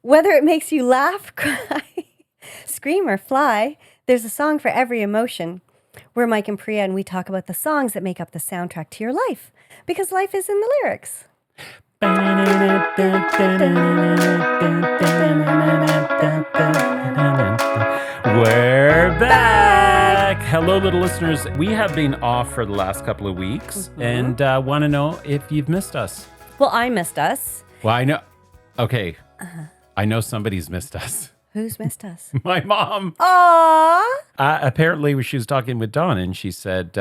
Whether it makes you laugh, cry, scream, or fly, there's a song for every emotion. We're Mike and Priya, and we talk about the songs that make up the soundtrack to your life, because life is in the lyrics. We're back! Hello, little listeners. We have been off for the last couple of weeks and want to know if you've missed us. Well, I missed us. Well, I know. Okay. I know somebody's missed us. Who's missed us? My mom. Aww. Apparently, she was talking with Dawn and she said,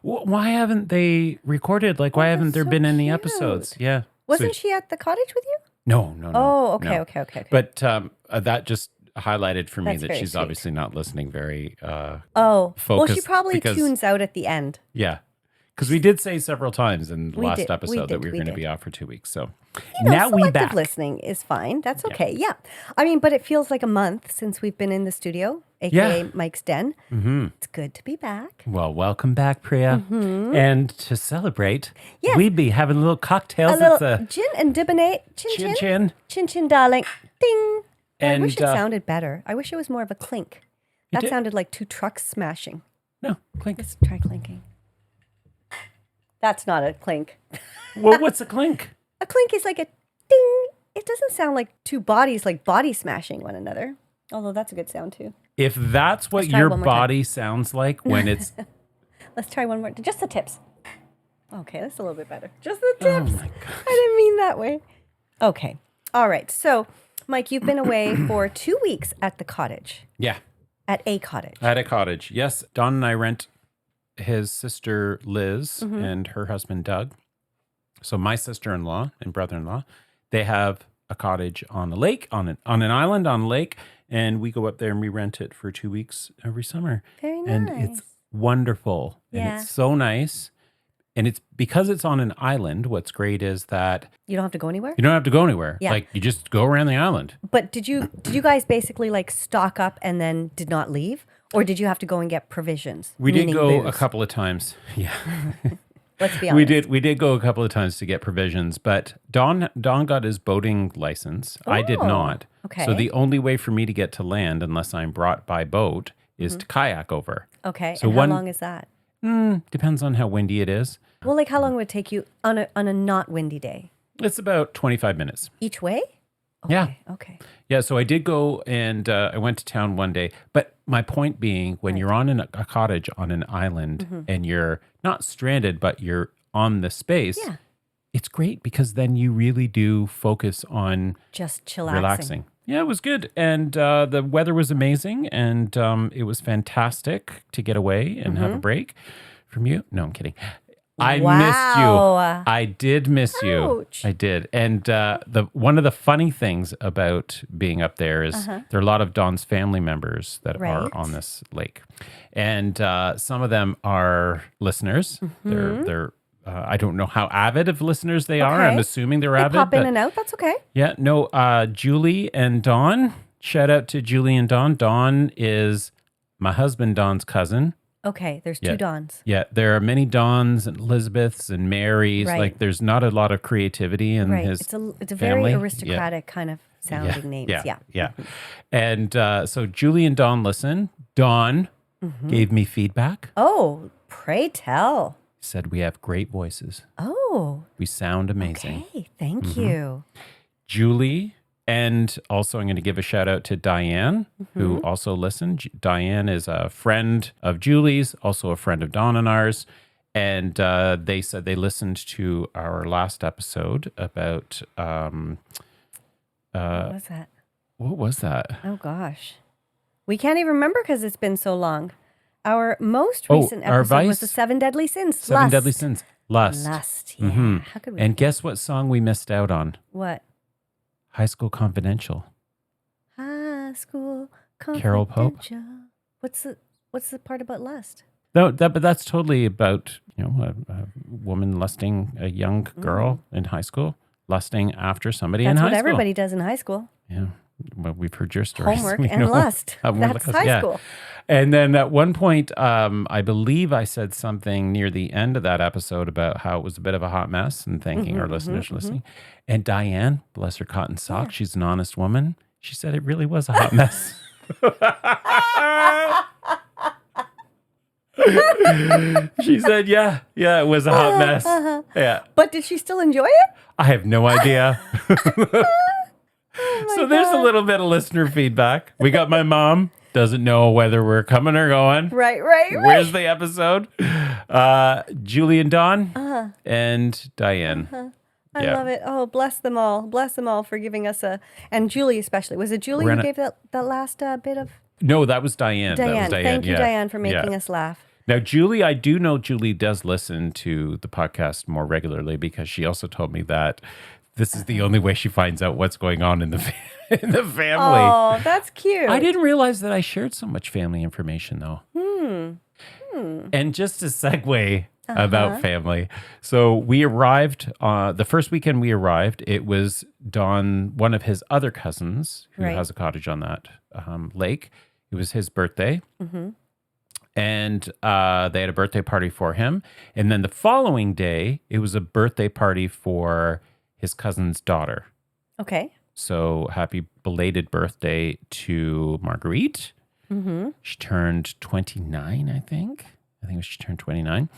why haven't they recorded? Like, why haven't there been any episodes? Yeah. Wasn't she at the cottage with you? No. Oh, okay, no. okay. But that just highlighted for me That's that very she's sweet. obviously not listening very Well, focused. she probably because, tunes out at the end. Yeah. Because we did say several times in the We last did, episode that we were we going to did. be off for 2 weeks. So Now we selective back. listening is fine. That's okay. Yeah. I mean, but it feels like a month since we've been in the studio, aka Mike's Den. Mm-hmm. It's good to be back. Well, welcome back, Priya. Mm-hmm. And to celebrate, Yes. we'd be having little cocktails. A little It's gin and dibonate. Chin chin chin. chin. Chin chin, darling. Ding. I wish it And, sounded better. I wish it was more of a clink. You That did? sounded like two trucks smashing. No, clink. Let's try clinking. That's not a clink. Well, what's a clink? A clink is like a ding. It doesn't sound like two bodies like body smashing one another. Although that's a good sound too. If that's what Let's try your one more time. body sounds like when it's... Let's try one more. Just the tips. Okay, that's a little bit better. Just the tips. Oh, my gosh. I didn't mean that way. Okay. All right. So, Mike, you've been away for 2 weeks at the cottage. Yeah. At a cottage. At a cottage. Yes. Don and I rent his sister Liz Mm-hmm. and her husband Doug. So my sister-in-law and brother-in-law, they have a cottage on a lake, on an island on a lake, and we go up there and we rent it for 2 weeks every summer. Very nice. And it's wonderful. Yeah. And it's so nice. And it's because it's on an island, what's great is that You don't have to go anywhere? you don't have to go anywhere. Yeah. Like you just go around the island. But did you guys basically like stock up and then did not leave? Or did you have to go and get provisions? We did Meaning go a booze? couple of times. Yeah. Let's be honest. We did go a couple of times to get provisions, but Don got his boating license. I did Oh, not. okay. So the only way for me to get to land, unless I'm brought by boat, is to kayak over. Okay. So and one- how long is that? Depends on how windy it is. Well, like how long would it take you on a not windy day? It's about 25 minutes. Each way? Yeah. Okay. Yeah, so I did go and I went to town one day. But my point being, when you're on a cottage on an island and you're not stranded, but you're on the space, Yeah. it's great because then you really do focus on Just chillaxing. relaxing. Yeah, it was good. And the weather was amazing. And it was fantastic to get away and have a break from you. No, I'm kidding. I missed Wow. you. I did miss you. Ouch. I did. And the one of the funny things about being up there is there are a lot of Don's family members that Right. are on this lake. And some of them are listeners. They're I don't know how avid of listeners they are. I'm Okay. assuming they're They avid. pop in but- and out. That's okay. yeah, no, Julie and Dawn. Shout out to Julie and Dawn. Dawn is my husband Dawn's cousin. Okay. There's Yeah. two Dawns. Yeah, there are many Dawns and Elizabeths and Marys. Right. Like, there's not a lot of creativity in Right. his It's a family. very aristocratic kind of sounding names. Yeah. And so Julie and Dawn listen. Dawn gave me feedback. Oh, pray tell. Said we have great voices. Oh, We sound amazing. okay. Thank you. Julie, and also I'm going to give a shout out to Diane, who also listened. Diane is a friend of Julie's, also a friend of Dawn and ours. And they said they listened to our last episode about, What was that? what was that? Oh, gosh. We can't even remember because it's been so long. Our most Oh, recent our episode was Vice? the 7 Deadly Sins. Seven Lust. Deadly Sins. Lust. Lust, yeah. How could we And forget? guess what song we missed out on? What? High School Confidential. High School Carol Pope? Confidential. What's the part about lust? No, but that's totally about, a woman lusting, a young girl in high school, lusting after somebody in That's high what school. everybody does in high school. Yeah. Well, we've heard your stories. Homework We and know lust. how That's high yeah. school. And then at one point, I believe I said something near the end of that episode about how it was a bit of a hot mess and thanking our listeners for listening. And Diane, bless her cotton sock, she's an honest woman. She said it really was a hot mess. She said, yeah, it was a hot mess. Yeah. But did she still enjoy it? I have no idea. So there's a little bit of listener feedback. We got my mom. Doesn't know whether we're coming or going. Right. Where's the episode? Julie and Dawn and Diane. I love it. Oh, bless them all. Bless them all for giving us and Julie especially. Was it Julie who gave that last bit of? No, that was Diane. That was Diane. Thank you, Diane, for making us laugh. Now, Julie, I do know Julie does listen to the podcast more regularly because she also told me that this is the only way she finds out what's going on in the family. Oh, that's cute. I didn't realize that I shared so much family information, though. And just to segue about family. So we arrived, the first weekend we arrived, it was one of his other cousins who has a cottage on that lake. It was his birthday. And they had a birthday party for him. And then the following day, it was a birthday party for his cousin's daughter. Okay. So happy belated birthday to Marguerite. She turned 29, I think. She turned 29.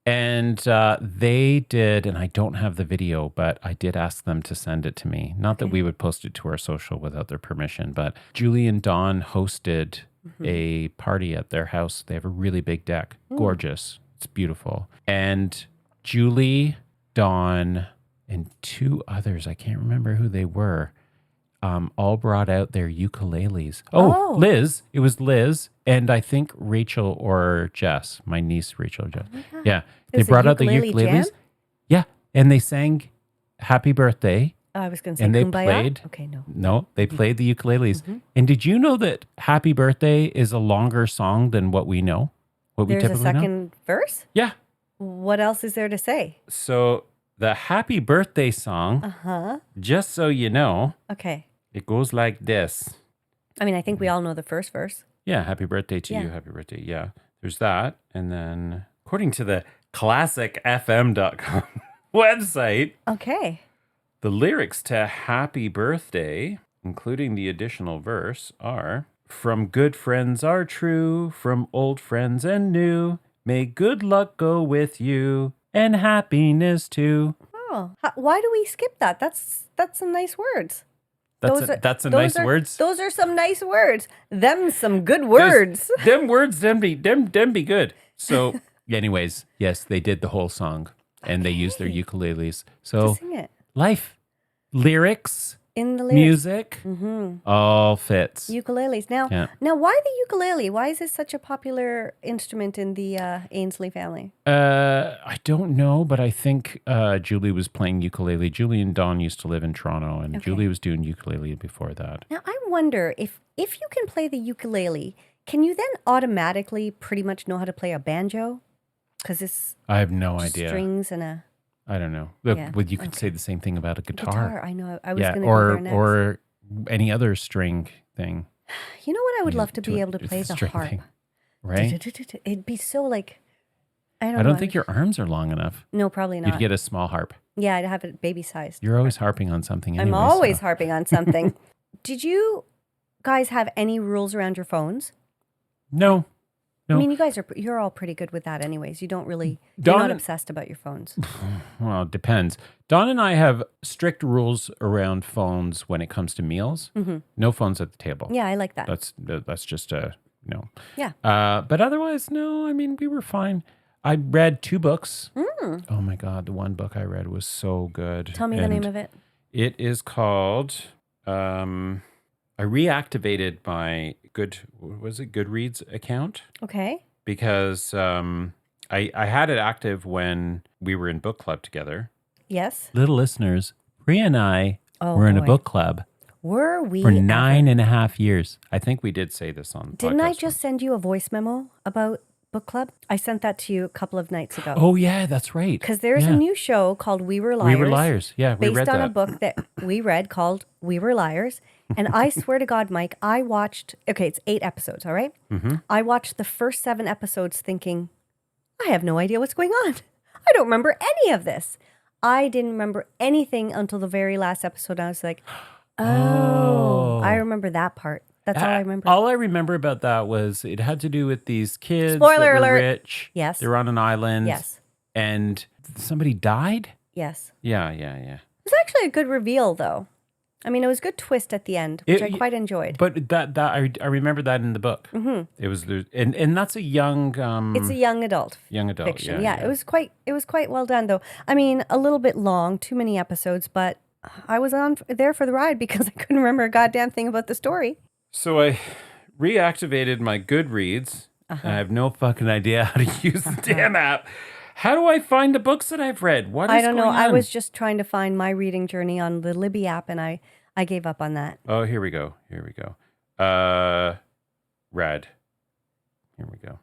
And they did, and I don't have the video, but I did ask them to send it to me. Not that we would post it to our social without their permission, but Julie and Dawn hosted a party at their house. They have a really big deck. Gorgeous. It's beautiful. And Julie, Dawn, and two others, I can't remember who they were, all brought out their ukuleles. Oh, Liz. It was Liz. And I think Rachel or Jess, my niece, Rachel or Jess. Yeah. They brought out the ukuleles. Jam? Yeah. And they sang Happy Birthday. I was going to say and they Kumbaya? played. Okay, no. No, they played the ukuleles. And did you know that Happy Birthday is a longer song than what we know? What we There's a typically know? second verse? Yeah. What else is there to say? So the Happy Birthday song, just so you know, okay, it goes like this. I mean, I think we all know the first verse. Yeah, happy birthday to you, happy birthday. Yeah, there's that. And then according to the classicfm.com website, the lyrics to Happy Birthday, including the additional verse, are, from good friends are true, from old friends and new, may good luck go with you, and happiness too. Oh, why do we skip that? That's some nice words. That's some nice words. Those are some nice words. Them some good words. Them words, them be good. So, anyways, yes, they did the whole song, and they used their ukuleles. So, sing it. Life, lyrics, in the lyrics. Music, all fits. Ukuleles. Now, why the ukulele? Why is this such a popular instrument in the Ainsley family? I don't know, but I think Julie was playing ukulele. Julie and Dawn used to live in Toronto, and Julie was doing ukulele before that. Now, I wonder if you can play the ukulele, can you then automatically pretty much know how to play a banjo? Because it's I have no idea. Strings and a... I don't know. But you could say the same thing about a guitar. I know. I was going to go there next. Or any other string thing. You know what I would love to be able to play? The harp. Thing, right? It'd be so like, I don't think your arms are long enough. No, probably not. You'd get a small harp. Yeah, I'd have it baby-sized. You're always harping on something anyway. I'm always harping on something. Did you guys have any rules around your phones? No. I mean, you're all pretty good with that anyways. You don't really, you're not obsessed about your phones. Well, it depends. Dawn and I have strict rules around phones when it comes to meals. No phones at the table. Yeah, I like that. That's just a no. Yeah. But otherwise, no, I mean, we were fine. I read 2 books. Oh my God, the one book I read was so good. Tell me the name of it. It is called, I reactivated my Goodreads account. Okay. Because I had it active when we were in book club together. Yes. Little listeners, Priya and I were in a book club. Were we? For 9.5 years. I think we did say this on the podcast. Didn't I just send you a voice memo about book club. I sent that to you a couple of nights ago. Oh, yeah, that's right. Because there's a new show called We Were Liars. We Were Liars. Yeah, we based read on that. a book that we read called We Were Liars. And I swear to God, Mike, I watched, okay, it's 8 episodes, all right? Mm-hmm. I watched the first 7 episodes thinking, I have no idea what's going on. I don't remember any of this. I didn't remember anything until the very last episode. I was like, oh, I remember that part. That's all I remember. All I remember about that was it had to do with these kids Spoiler that were alert. rich. Yes. They were on an island. Yes. And somebody died? Yes. Yeah. It was actually a good reveal, though. I mean, it was a good twist at the end, which I quite enjoyed. But that I remember that in the book. Mm-hmm. It was and that's a young it's a young adult fiction. Yeah, it was quite well done, though. I mean, a little bit long, too many episodes, but I was there for the ride because I couldn't remember a goddamn thing about the story. So I reactivated my Goodreads. And I have no fucking idea how to use the damn app. How do I find the books that I've read? What is I don't know. going on? I was just trying to find my reading journey on the Libby app, and I gave up on that. Oh, here we go. Read. Here we go.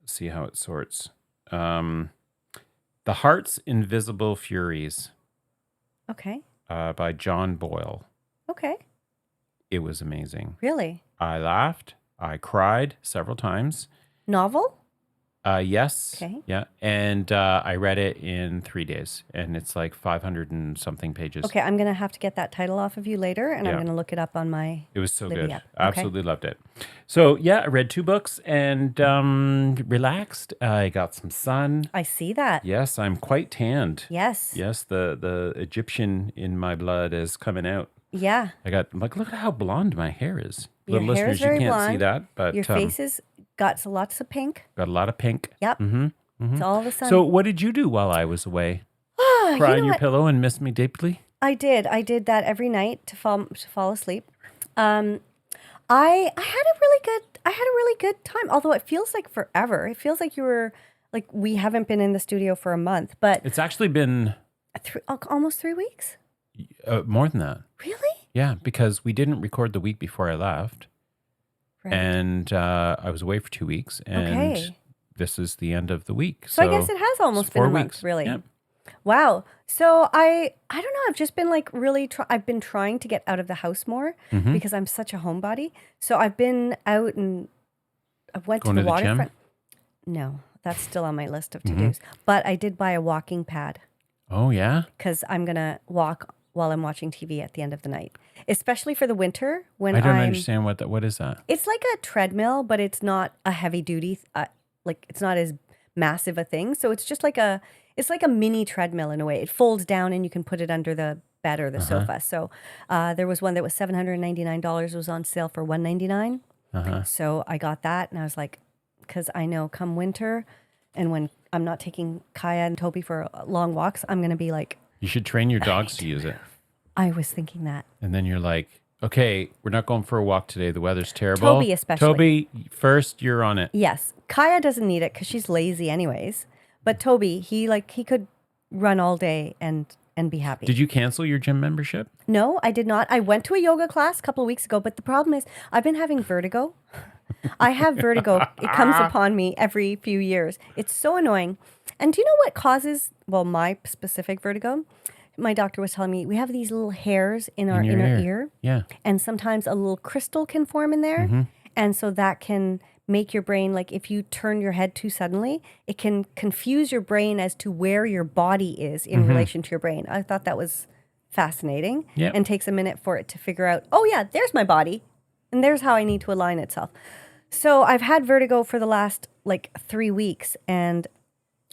Let's see how it sorts. The Heart's Invisible Furies. Okay. By John Boyle. Okay. It was amazing. Really? I laughed. I cried several times. Novel? Yes. Okay. Yeah. And I read it in 3 days, and it's like 500 and something pages. Okay, I'm going to have to get that title off of you later, and I'm going to look it up on my It was so Libby good. app. Okay. Absolutely loved it. So, yeah, I read 2 books and relaxed. I got some sun. I see that. Yes, I'm quite tanned. Yes. Yes, the Egyptian in my blood is coming out. Yeah. Look at how blonde my hair is. Your Little hair listeners, is very you can't blonde. see that, but Your face has got lots of pink. got a lot of pink. Yep. Mm-hmm. Mm-hmm. It's all the sun. So, what did you do while I was away? Cry on your pillow and miss me deeply? I did that every night to fall asleep. I had a really good time. Although it feels like forever. It feels like we haven't been in the studio for a month, but It's actually been almost 3 weeks. more than that. Really? Yeah, because we didn't record the week before I left, Right. and I was away for 2 weeks, and Okay. this is the end of the week. So I guess it has almost it's been 4 a month, weeks. really. Yeah. Wow. So I don't know. I've just been like really. I've been trying to get out of the house more Mm-hmm. because I'm such a homebody. So I've been out and I went Going to to the the gym? waterfront. No, that's still on my list of to Mm-hmm. dos. But I did buy a walking pad Oh, yeah? because I'm gonna walk while I'm watching TV at the end of the night, especially for the winter when I don't I'm. understand what is that? It's like a treadmill, but it's not a heavy duty. Like it's not as massive a thing. So it's just like it's like a mini treadmill in a way. It folds down and you can put it under the bed or the sofa. So there was one that was $799. It was on sale for $199. Uh-huh. So I got that, and I was like, because I know come winter, and when I'm not taking Kaya and Toby for long walks, I'm gonna be like, You should train your dogs to use it. I was thinking that. And then you're like, okay, we're not going for a walk today. The weather's terrible. Toby especially. Toby, first, you're on it. Yes, Kaya doesn't need it because she's lazy anyways. But Toby, he could run all day and be happy. Did you cancel your gym membership? No, I did not. I went to a yoga class a couple of weeks ago, but the problem is I've been having vertigo. I have vertigo. It comes upon me every few years. It's so annoying. And do you know what causes, my specific vertigo? My doctor was telling me we have these little hairs in our your inner ear. Yeah. And sometimes a little crystal can form in there. Mm-hmm. And so that can make your brain, like if you turn your head too suddenly, it can confuse your brain as to where your body is in relation to your brain. I thought that was fascinating. Yep. And takes a minute for it to figure out, oh yeah, there's my body. And there's how I need to align itself. So I've had vertigo for the last 3 weeks, and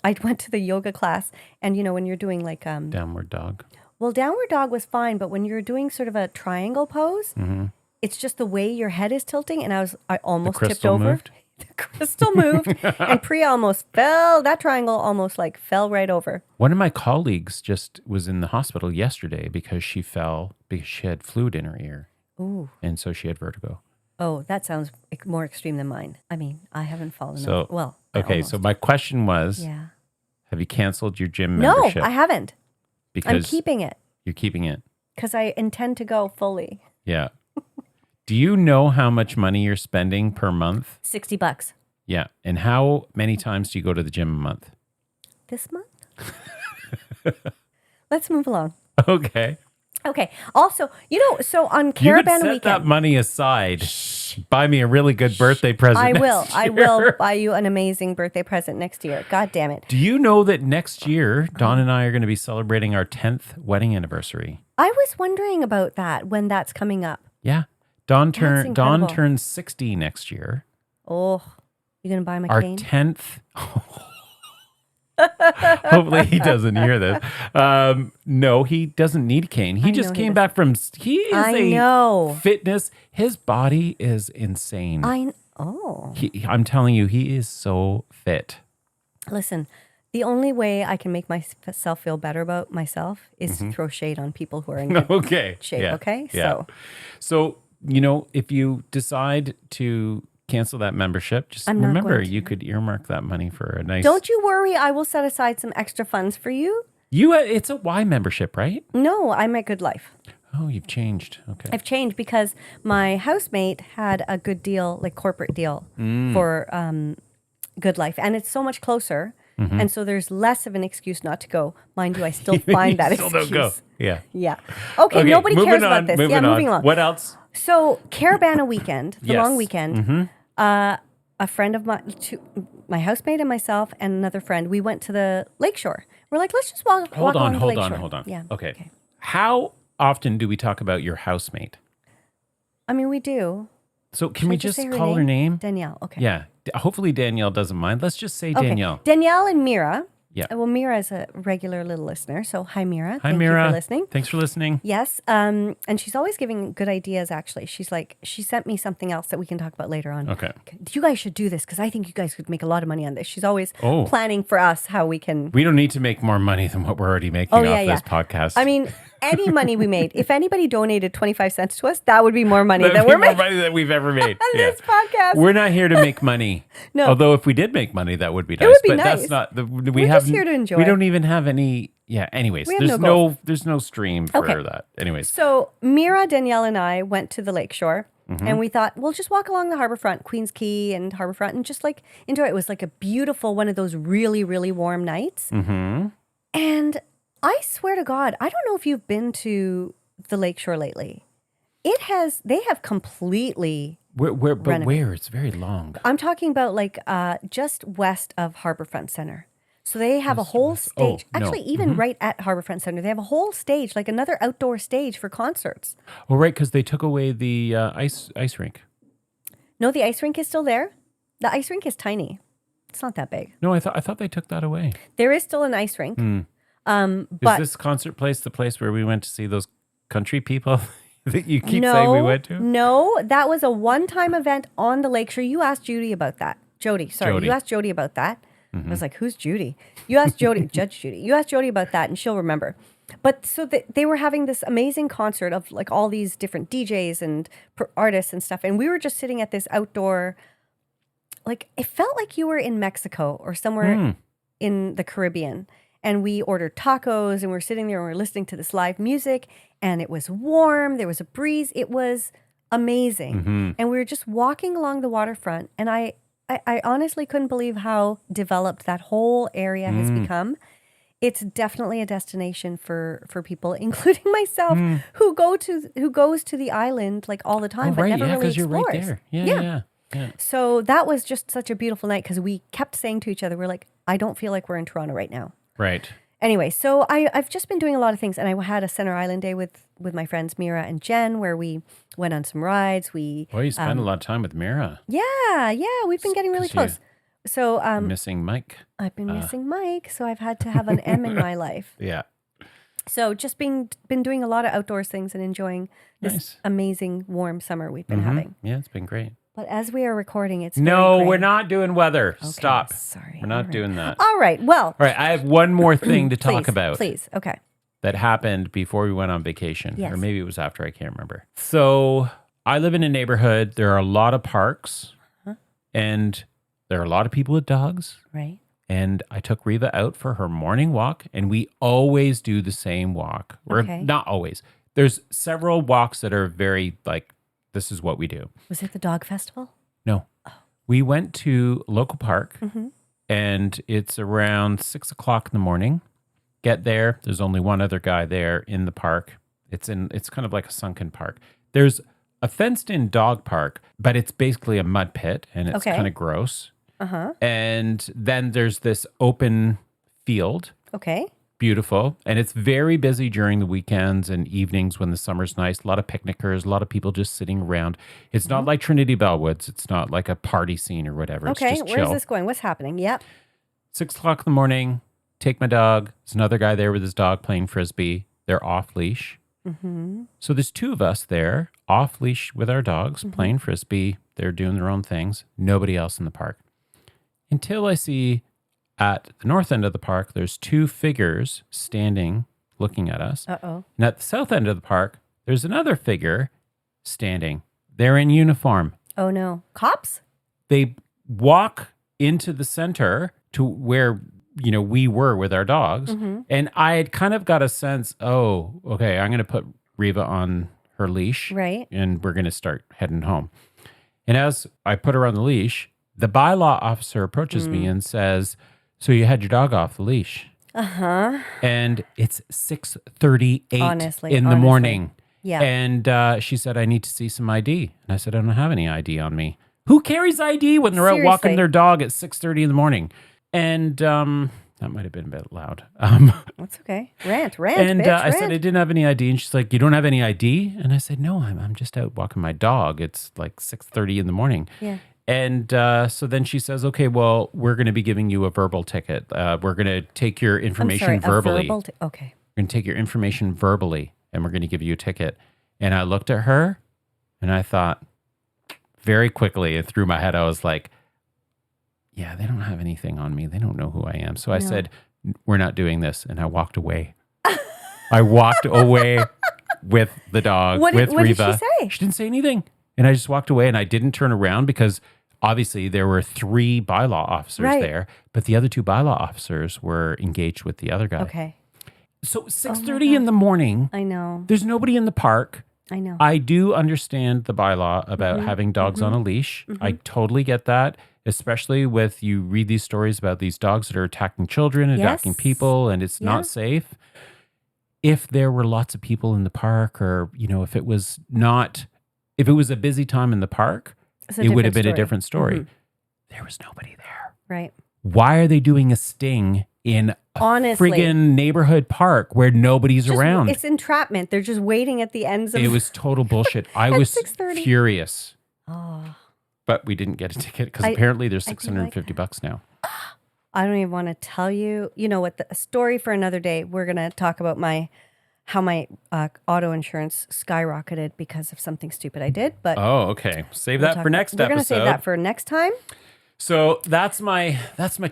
I went to the yoga class, and when you're doing Downward dog. well, downward dog was fine, but when you're doing sort of a triangle pose, it's just the way your head is tilting, and I almost tipped crystal over. moved? The crystal moved, and Priya almost fell. That triangle almost fell right over. One of my colleagues just was in the hospital yesterday because she fell because she had fluid in her ear. Ooh. And so she had vertigo. Oh, that sounds more extreme than mine. I mean, I haven't fallen So, over. Well, I okay, almost. so my question was, Yeah. have you canceled your gym No, membership? I haven't. Because I'm keeping it you're keeping it. because I intend to go fully. Yeah. Do you know how much money you're spending per month? $60. Yeah. And how many times do you go to the gym a month? This month? Let's move along. Okay. Okay. Also, so on You could Caravan set that Weekend, money aside. Buy me a really good birthday present. I will. next I year. will buy you an amazing birthday present next year. God damn it. Do you know that next year, Dawn and I are going to be celebrating our 10th wedding anniversary? I was wondering about that when that's coming up. Yeah. Dawn incredible. turns 60 next year. Oh, you going to buy my Our cane? 10th. Hopefully he doesn't hear this. No, he doesn't need a cane. He just came back from, he is I know. fitness. His body is insane. I'm telling you, he is so fit. Listen, the only way I can make myself feel better about myself is to throw shade on people who are in good shape, Yeah. okay? Yeah. So, if you decide to cancel that membership, just remember you could earmark that money for a nice... Don't you worry, I will set aside some extra funds for you. It's a Y membership, right? No, I'm at Good Life. Oh, you've changed. Okay. I've changed because my housemate had a good deal, like corporate deal for Good Life. And it's so much closer. And so there's less of an excuse not to go. Mind you, I still find that still excuse. don't go. Yeah. Yeah. Okay, nobody cares about this. Moving along. What else? So Caravana Weekend, the Yes. long weekend, a friend of mine, my housemate and myself and another friend, we went to the lakeshore. We're like, let's just walk along the lakeshore. Hold on. Yeah. Okay. How often do we talk about your housemate? I mean, we do. So can Should we I just say call her name? Danielle. Okay. Yeah. Hopefully Danielle doesn't mind. Let's just say Okay. Danielle. Danielle and Mira. Yeah. Well, Mira is a regular little listener. So hi, Mira. Hi, Thank Mira. you for listening. Thanks for listening. Yes. And she's always giving good ideas, actually. She sent me something else that we can talk about later on. Okay. You guys should do this because I think you guys could make a lot of money on this. She's always Oh. planning for us how we can. We don't need to make more money than what we're already making off this podcast. I mean, any money we made, if anybody donated 25 cents to us, that would be more money That'd that be we're more making money than we've ever made. on this podcast. We're not here to make money. No. Although if we did make money, that would be nice. would be but nice. that's not We're just here to enjoy. We don't even have any. Yeah. Anyways, We have there's no goals. there's no stream for Okay. that. Anyways. So Mira, Danielle, and I went to the lakeshore. And we thought, we'll just walk along the harbourfront, Queen's Quay and harbourfront, and just like enjoy it. It was like a beautiful one of those really, really warm nights. Mm-hmm. And I swear to God, I don't know if you've been to the lakeshore lately. They have completely. But renovated. where? It's very long. I'm talking about like just west of Harbourfront Center. So they have a whole stage. no. Actually, even right at Harbourfront Center, they have a whole stage, like another outdoor stage for concerts. Oh, right, because they took away the ice rink. No, the ice rink is still there. The ice rink is tiny. It's not that big. No, I thought they took that away. There is still an ice rink. Is But this concert place the place where we went to see those country people that you keep saying we went to? No, that was a one-time event on the lakeshore. You asked Judy about that. Jody. You asked Jody about that. I was like, who's Judy? You asked Jody, Judge Judy. You asked Jody about that and she'll remember. But so they were having this amazing concert of like all these different DJs and artists and stuff. And we were just sitting at this outdoor, like it felt like you were in Mexico or somewhere in the Caribbean. And we ordered tacos and we're sitting there and we're listening to this live music and it was warm. There was a breeze. It was amazing. And we were just walking along the waterfront and I honestly couldn't believe how developed that whole area has become. It's definitely a destination for people, including myself, who goes to the island like all the time, but never really explores. You're right there. Yeah. So that was just such a beautiful night because we kept saying to each other, we're like, I don't feel like we're in Toronto right now. Right. Anyway, so I've just been doing a lot of things, and I had a Center Island day with my friends Mira and Jen, where we went on some rides. You spend a lot of time with Mira. Yeah, we've been getting really close. So missing Mike. I've been missing Mike, so I've had to have an M in my life. Yeah. So just been doing a lot of outdoors things and enjoying this amazing warm summer we've been having. Yeah, it's been great. But as we are recording, it's No, very we're gray. not doing weather. Okay, Stop. Sorry, We're not doing that. All right. Well, All right, I have one more thing to talk about. Please. Okay. That happened before we went on vacation. Yes. Or maybe it was after, I can't remember. So I live in a neighborhood. There are a lot of parks and there are a lot of people with dogs. Right. And I took Reva out for her morning walk and we always do the same walk. Or Okay. not always. There's several walks that are very like, this is what we do. Was it the dog festival? No. We went to a local park, Mm-hmm. and it's around 6 o'clock in the morning. Get there. There's only one other guy there in the park. It's kind of like a sunken park. There's a fenced-in dog park, but it's basically a mud pit, and it's Okay. kind of gross. Uh-huh. And then there's this open field, Okay. beautiful, and it's very busy during the weekends and evenings when the summer's nice. A lot of picnickers, a lot of people just sitting around. It's not like Trinity Bellwoods. It's not like a party scene or whatever. Okay. It's just Where's chill. this going? What's happening? Yep. 6 o'clock in the morning, take my dog. There's another guy there with his dog playing Frisbee. They're off leash. Mm-hmm. So there's two of us there, off leash with our dogs, playing Frisbee. They're doing their own things. Nobody else in the park. Until I see at the north end of the park, there's two figures standing, looking at us. Uh-oh. And at the south end of the park, there's another figure standing. They're in uniform. Oh, no. Cops? They walk into the center to where, we were with our dogs. Mm-hmm. And I had kind of got a sense, oh, okay, I'm going to put Reva on her leash. Right. And we're going to start heading home. And as I put her on the leash, the bylaw officer approaches me and says, so you had your dog off the leash. Uh-huh. And it's 6:38 Honestly. in the morning. Yeah. And she said, I need to see some ID. And I said, I don't have any ID on me. Who carries ID when they're out walking Seriously. their dog at 6:30 in the morning? And that might have been a bit loud. That's okay. Rant, And bitch, I said, rant. I didn't have any ID. And she's like, you don't have any ID? And I said, no, I'm just out walking my dog. It's like 6:30 in the morning. Yeah. And so then she says, okay, well, we're going to be giving you a verbal ticket. We're going to take your information I'm sorry, verbally. Okay. We're going to take your information verbally, and we're going to give you a ticket. And I looked at her, and I thought very quickly, and through my head, I was like, yeah, they don't have anything on me. They don't know who I am. So I said, we're not doing this. And I walked away. I walked away with the dog, What with did Reva. she say? She didn't say anything. And I just walked away, and I didn't turn around because obviously there were 3 bylaw officers Right. there, but the other 2 bylaw officers were engaged with the other guy. Okay. So 6:30 in the morning, I know. there's nobody in the park. I know. I do understand the bylaw about having dogs on a leash. I totally get that, especially with you read these stories about these dogs that are attacking children, attacking Yes. people, and it's Yeah. not safe. If there were lots of people in the park, or if it was a busy time in the park, It's a it would have different been a story. different story. There was nobody there. Right. Why are they doing a sting in a Honestly. friggin' neighborhood park where nobody's Just- around? It's entrapment. They're just waiting at the ends of It was total bullshit. I At was 6:30. furious, Oh, but we didn't get a ticket because I- apparently they're I do like $650 now. I don't even want to tell you. You know what? The story for another day. We're gonna talk about how my auto insurance skyrocketed because of something stupid I did. But Oh, okay. Save that for next We're episode. gonna save that for next time. So that's my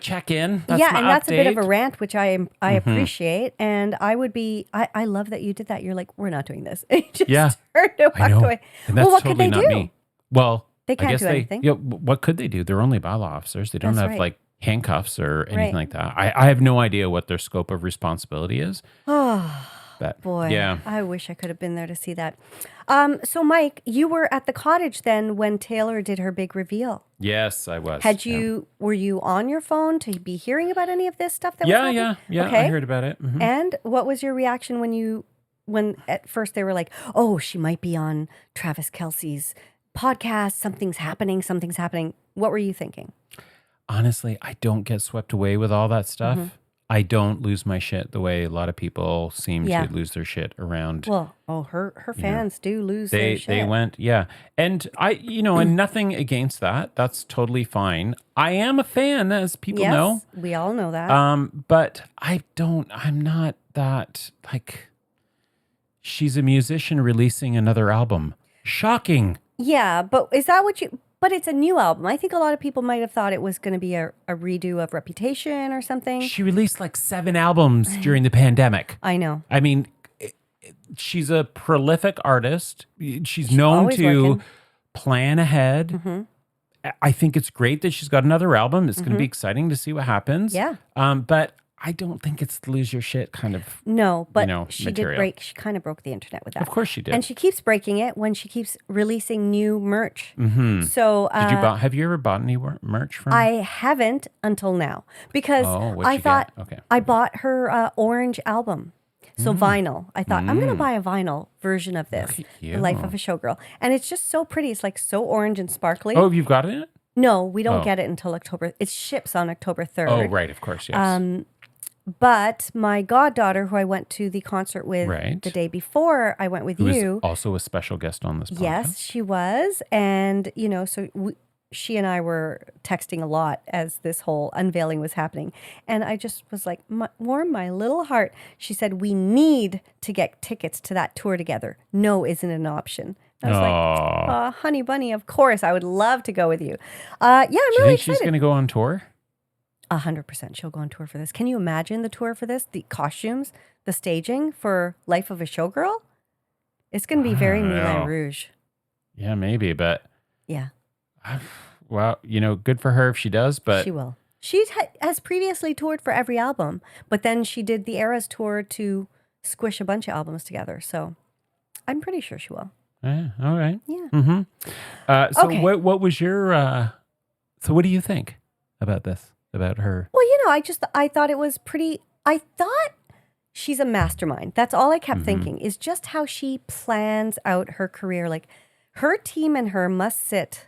check-in. That's yeah, my and that's a bit of a update. rant, which I appreciate, and I would be. I love that you did that. You're like, we're not doing this. You just Yeah, turned and I walked know. away. And that's Well, what totally could they not do? me. Well, They I can't guess do anything. what could they do? They're only bylaw officers. They don't That's have right. like handcuffs or anything Right. like that. I have no idea what their scope of responsibility is. Oh But boy, yeah. I wish I could have been there to see that. So, Mike, you were at the cottage then when Taylor did her big reveal. Yes, I was. Were you on your phone to be hearing about any of this stuff that was Yeah, happening? yeah. Okay. I heard about it. Mhm. And what was your reaction when at first they were like, "Oh, she might be on Travis Kelce's podcast. Something's happening. Something's happening." What were you thinking? Honestly, I don't get swept away with all that stuff. Mm-hmm. I don't lose my shit the way a lot of people seem Yeah. to lose their shit around. Well, her fans do lose their They shit. went, yeah. And and nothing against that. That's totally fine. I am a fan, as people Yes, know. we all know that. But I'm not that, like, she's a musician releasing another album. Shocking. Yeah, but is that what you? But it's a new album. I think a lot of people might have thought it was going to be a redo of Reputation or something. She released like 7 albums during the pandemic. I know. I mean, she's a prolific artist. She's known always to working. plan ahead. Mm-hmm. I think it's great that she's got another album. It's going to be exciting to see what happens. Yeah. But I don't think it's lose your shit kind of. No, but she material. she kind of broke the internet with that. Of course she did. And she keeps breaking it when she keeps releasing new merch. Mm-hmm. So have you ever bought any merch from? I haven't until now because what'd I you thought get? Okay. I bought her orange album. So vinyl. I thought, I'm going to buy a vinyl version of this, Look at The Life of a Showgirl. And it's just so pretty. It's like so orange and sparkly. Oh, you've got it? No, we don't get it until October. It ships on October 3rd. Oh, right. Of course, yes. But my goddaughter, who I went to the concert with the day before I went with Who you. was also a special guest on this podcast. Yes, she was. And, so she and I were texting a lot as this whole unveiling was happening. And I just was like, warm my little heart. She said, we need to get tickets to that tour together. No isn't an option. I was like, honey bunny, of course. I would love to go with you. Yeah, I'm Do you really think excited. she's going to go on tour? 100% she'll go on tour for this. Can you imagine the tour for this? The costumes, the staging for Life of a Showgirl? It's going to be very Moulin Rouge. Yeah, maybe, but... Yeah. Well, good for her if she does, but... She will. She has previously toured for every album, but then she did the Eras tour to squish a bunch of albums together. So I'm pretty sure she will. Yeah, all right. Yeah. Mm-hmm. So what was your... So what do you think about this? About her? Well, I thought it was pretty... I thought she's a mastermind. That's all I kept thinking, is just how she plans out her career. Like, her team and her must sit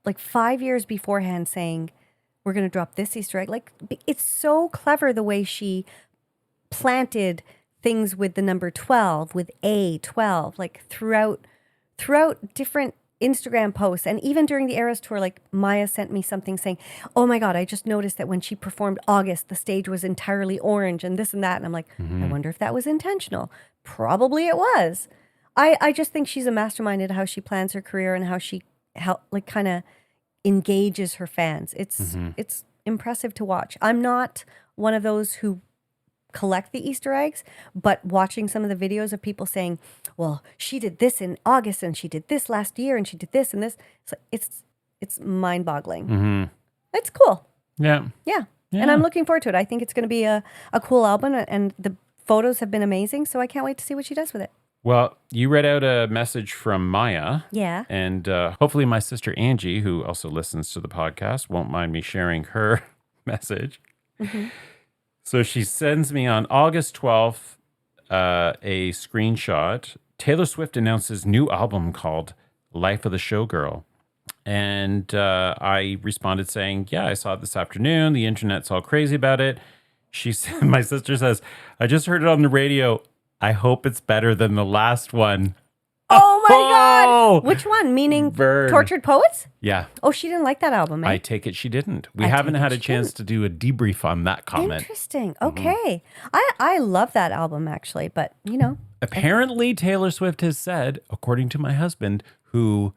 like 5 years beforehand saying, we're going to drop this Easter egg. Like, it's so clever the way she planted things with the number 12, with A12, like throughout different Instagram posts. And even during the Eras tour, like Maya sent me something saying, oh my God, I just noticed that when she performed August, the stage was entirely orange and this and that. And I'm like, I wonder if that was intentional. Probably it was. I just think she's a mastermind at how she plans her career and how she kind of engages her fans. It's impressive to watch. I'm not one of those who collect the Easter eggs, but watching some of the videos of people saying, well, she did this in August and she did this last year and she did this and this, it's mind-boggling. It's cool. Yeah. And I'm looking forward to it. I think it's going to be a cool album, and the photos have been amazing, so I can't wait to see what she does with it. Well, you read out a message from Maya. Yeah. And hopefully my sister Angie, who also listens to the podcast, won't mind me sharing her message. So she sends me on August 12th a screenshot. Taylor Swift announces new album called Life of the Showgirl. And I responded saying, yeah, I saw it this afternoon. The internet's all crazy about it. She said, my sister says, I just heard it on the radio. I hope it's better than the last one. Oh my God. Which one? Meaning Burn. Tortured Poets? Yeah. Oh, she didn't like that album, eh? I take it she didn't. We haven't had a chance to do a debrief on that comment. Interesting. Okay. I love that album, actually, but, Apparently, Taylor Swift has said, according to my husband, who,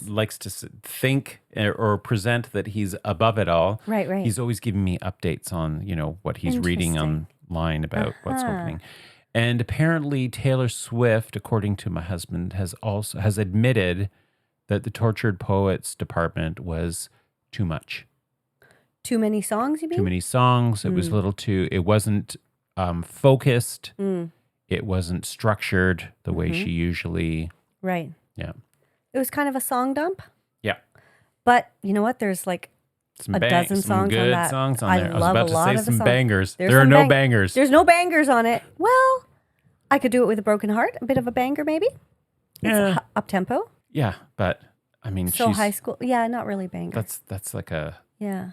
likes to think or present that he's above it all. Right. He's always giving me updates on, what he's reading online about what's happening. And apparently Taylor Swift, according to my husband, has admitted that the Tortured Poets department was too much. Too many songs, you mean? Too many songs. It was a little too, it wasn't focused. It wasn't structured the way she usually. Right. Yeah. It was kind of a song dump. Yeah. But you know what? There's like a dozen songs good on that. Songs on I there. I was love about a lot to say of the some songs. bangers. There's there are some no bangers. There's no bangers on it. Well, I could do it with a broken heart. A bit of a banger, maybe. Yeah. It's up tempo. Yeah, but I mean, So she's, high school. Yeah, not really banger. That's like a. Yeah.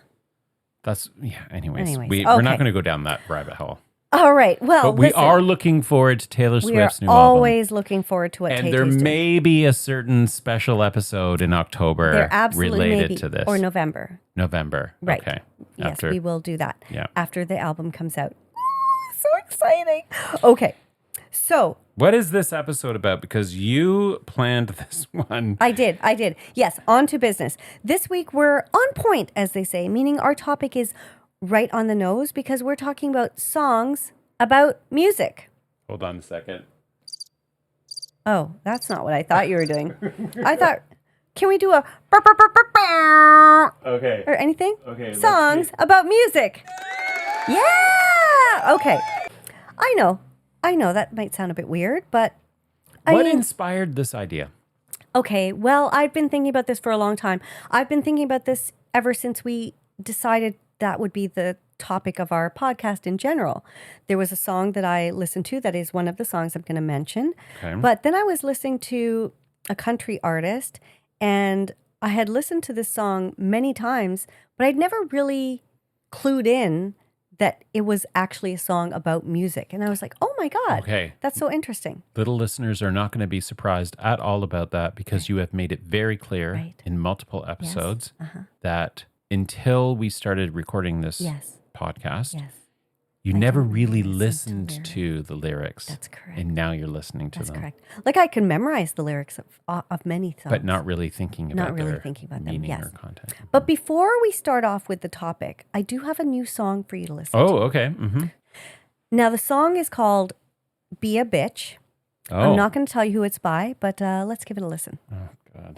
That's yeah. Anyways, okay. we're not going to go down that rabbit hole. All right. Well, but we are looking forward to Taylor Swift's new album. album. Always looking forward to what and Tay there Tay's doing. may be a certain special episode in October There absolutely related may be. to this. Or November. November. Right. Okay. Yes, we will do that. Yeah. After the album comes out. So exciting. Okay. So. What is this episode about? Because you planned this one. I did. Yes, on to business. This week we're on point, as they say, meaning our topic is right on the nose because we're talking about songs about music. Hold on a second. Oh, that's not what I thought you were doing. I thought, can we do a okay or anything? Okay. Songs about music. Yeah. Okay. I know that might sound a bit weird, but What inspired this idea? okay, well, I've been thinking about this for a long time. I've been thinking about this ever since we decided that would be the topic of our podcast in general. There was a song that I listened to that is one of the songs I'm going to mention. Okay. But then I was listening to a country artist, and I had listened to this song many times, but I'd never really clued in that it was actually a song about music. And I was like, oh my God, Okay. that's so interesting. Little listeners are not going to be surprised at all about that because you have made it very clear Right. in multiple episodes Uh-huh. that until we started recording this Yes. podcast, Yes. you I never didn't really listen listened to to the lyrics. That's correct. And now you're listening to That's them. correct. Like I can memorize the lyrics of many songs. But not really thinking about Not really their thinking about them, meaning yes. or content. But before we start off with the topic, I do have a new song for you to listen to. Oh, okay. Mm-hmm. Now, the song is called Be a Bitch. Oh. I'm not going to tell you who it's by, but let's give it a listen. Oh, God.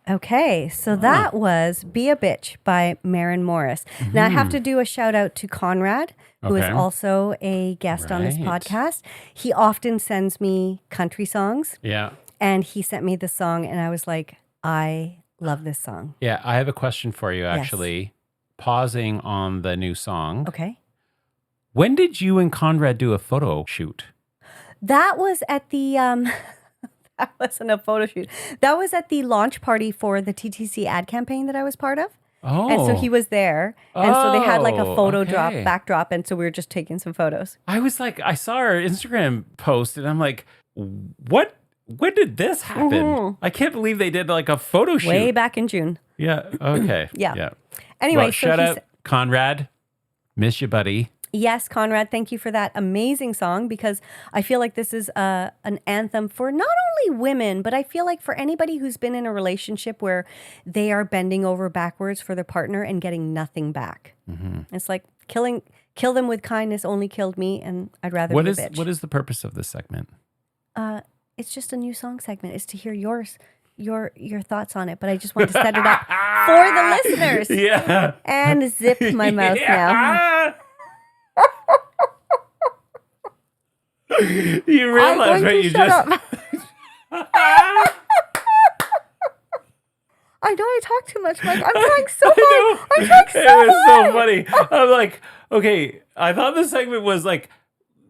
Okay, so that was Be a Bitch by Maren Morris. Now, I have to do a shout out to Conrad, who is Okay. also a guest on this Right. podcast. He often sends me country songs, Yeah. and he sent me this song, and I was like, I love this song. Yeah. I have a question for you, actually. Pausing on the new song. Okay. When did you and Conrad do a photo shoot? That was at the that wasn't a photo shoot. That was at the launch party for the TTC ad campaign that I was part of. Oh. And so he was there. And so they had like a Oh, photo okay. backdrop. And so we were just taking some photos. I was like, I saw our Instagram post and I'm like, what? When did this happen? Mhm. I can't believe they did like a photo shoot. Way back in June. Yeah. Okay. Yeah. Anyway, Well, so shout he out Conrad. Miss you, buddy. yes, Conrad, thank you for that amazing song, because I feel like this is an anthem for not only women, but I feel like for anybody who's been in a relationship where they are bending over backwards for their partner and getting nothing back. Mm-hmm. It's like kill them with kindness only killed me, and I'd rather be a bitch. What is the purpose of this segment? It's just a new song segment. It's to hear your thoughts on it, but I just want to set it up for the listeners. Yeah. And zip my mouth now. Yeah. You realize what you just. I know I talk too much, Mike. I'm trying so hard. I'm trying so It was so hard. funny. I'm like, okay, I thought the segment was like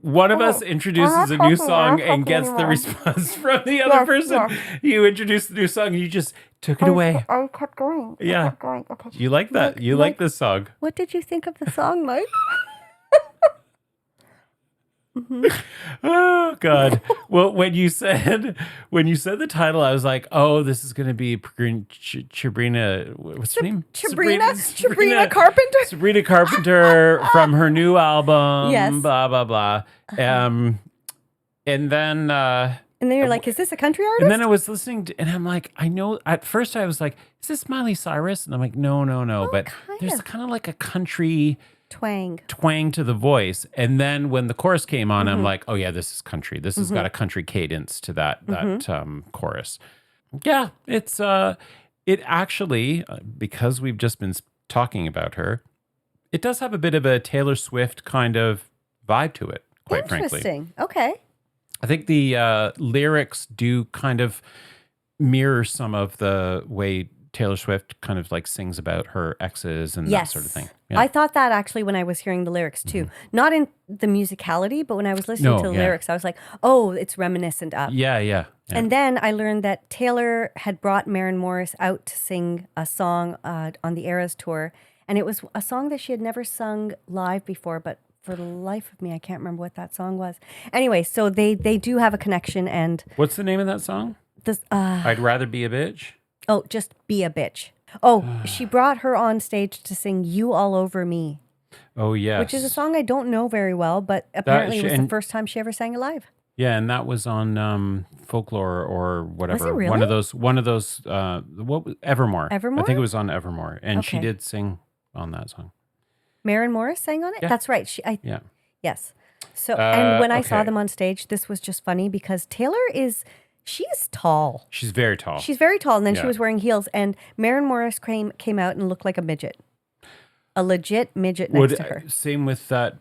one of us introduces a new song and gets the response from the other Yes, person. yes. You introduced the new song and you just took it away. I kept going. Yeah. Okay. You like that? You like this song? What did you think of the song, Mike? Oh God! Well, when you said the title, I was like, "Oh, this is going to be Sabrina. What's her name? Sabrina Carpenter. Sabrina Carpenter from her new album. Yes. Blah blah blah. And then And then you're like, is this a country artist? and then I was listening to, and I'm like, I know. At first, I was like, "Is this Miley Cyrus?" And I'm like, "No." But kind there's of. kind of like a country Twang. to the voice, and then when the chorus came on, I'm like, oh yeah, this is country. This has got a country cadence to that chorus. Yeah, it's it actually because we've just been talking about her, it does have a bit of a Taylor Swift kind of vibe to it, quite frankly. Interesting. Okay. I think the lyrics do kind of mirror some of the way Taylor Swift kind of like sings about her exes and that sort of thing. Yeah. I thought that actually when I was hearing the lyrics too. Not in the musicality, but when I was listening to the lyrics, I was like, oh, it's reminiscent of. Yeah. And then I learned that Taylor had brought Maren Morris out to sing a song on the Eras tour. And it was a song that she had never sung live before, but for the life of me, I can't remember what that song was. Anyway, so they do have a connection. And What's the name of that song? this, I'd rather be a bitch. oh, just Be a Bitch. Oh, she brought her on stage to sing You All Over Me, Oh yes. which is a song I don't know very well, but apparently it was the first time she ever sang it live. Yeah, and that was on Folklore or whatever. really? One of those what was Evermore. Evermore? I think it was on Evermore. And she Okay. did sing on that song. Maren Morris sang on it? Yeah. That's right. Yeah. Yes. So, and when I saw okay. them on stage, this was just funny because Taylor is She's tall. She's very tall. She's very tall, and then she Yeah. was wearing heels. And Maren Morris came out and looked like a midget, a legit midget next to her. Same with that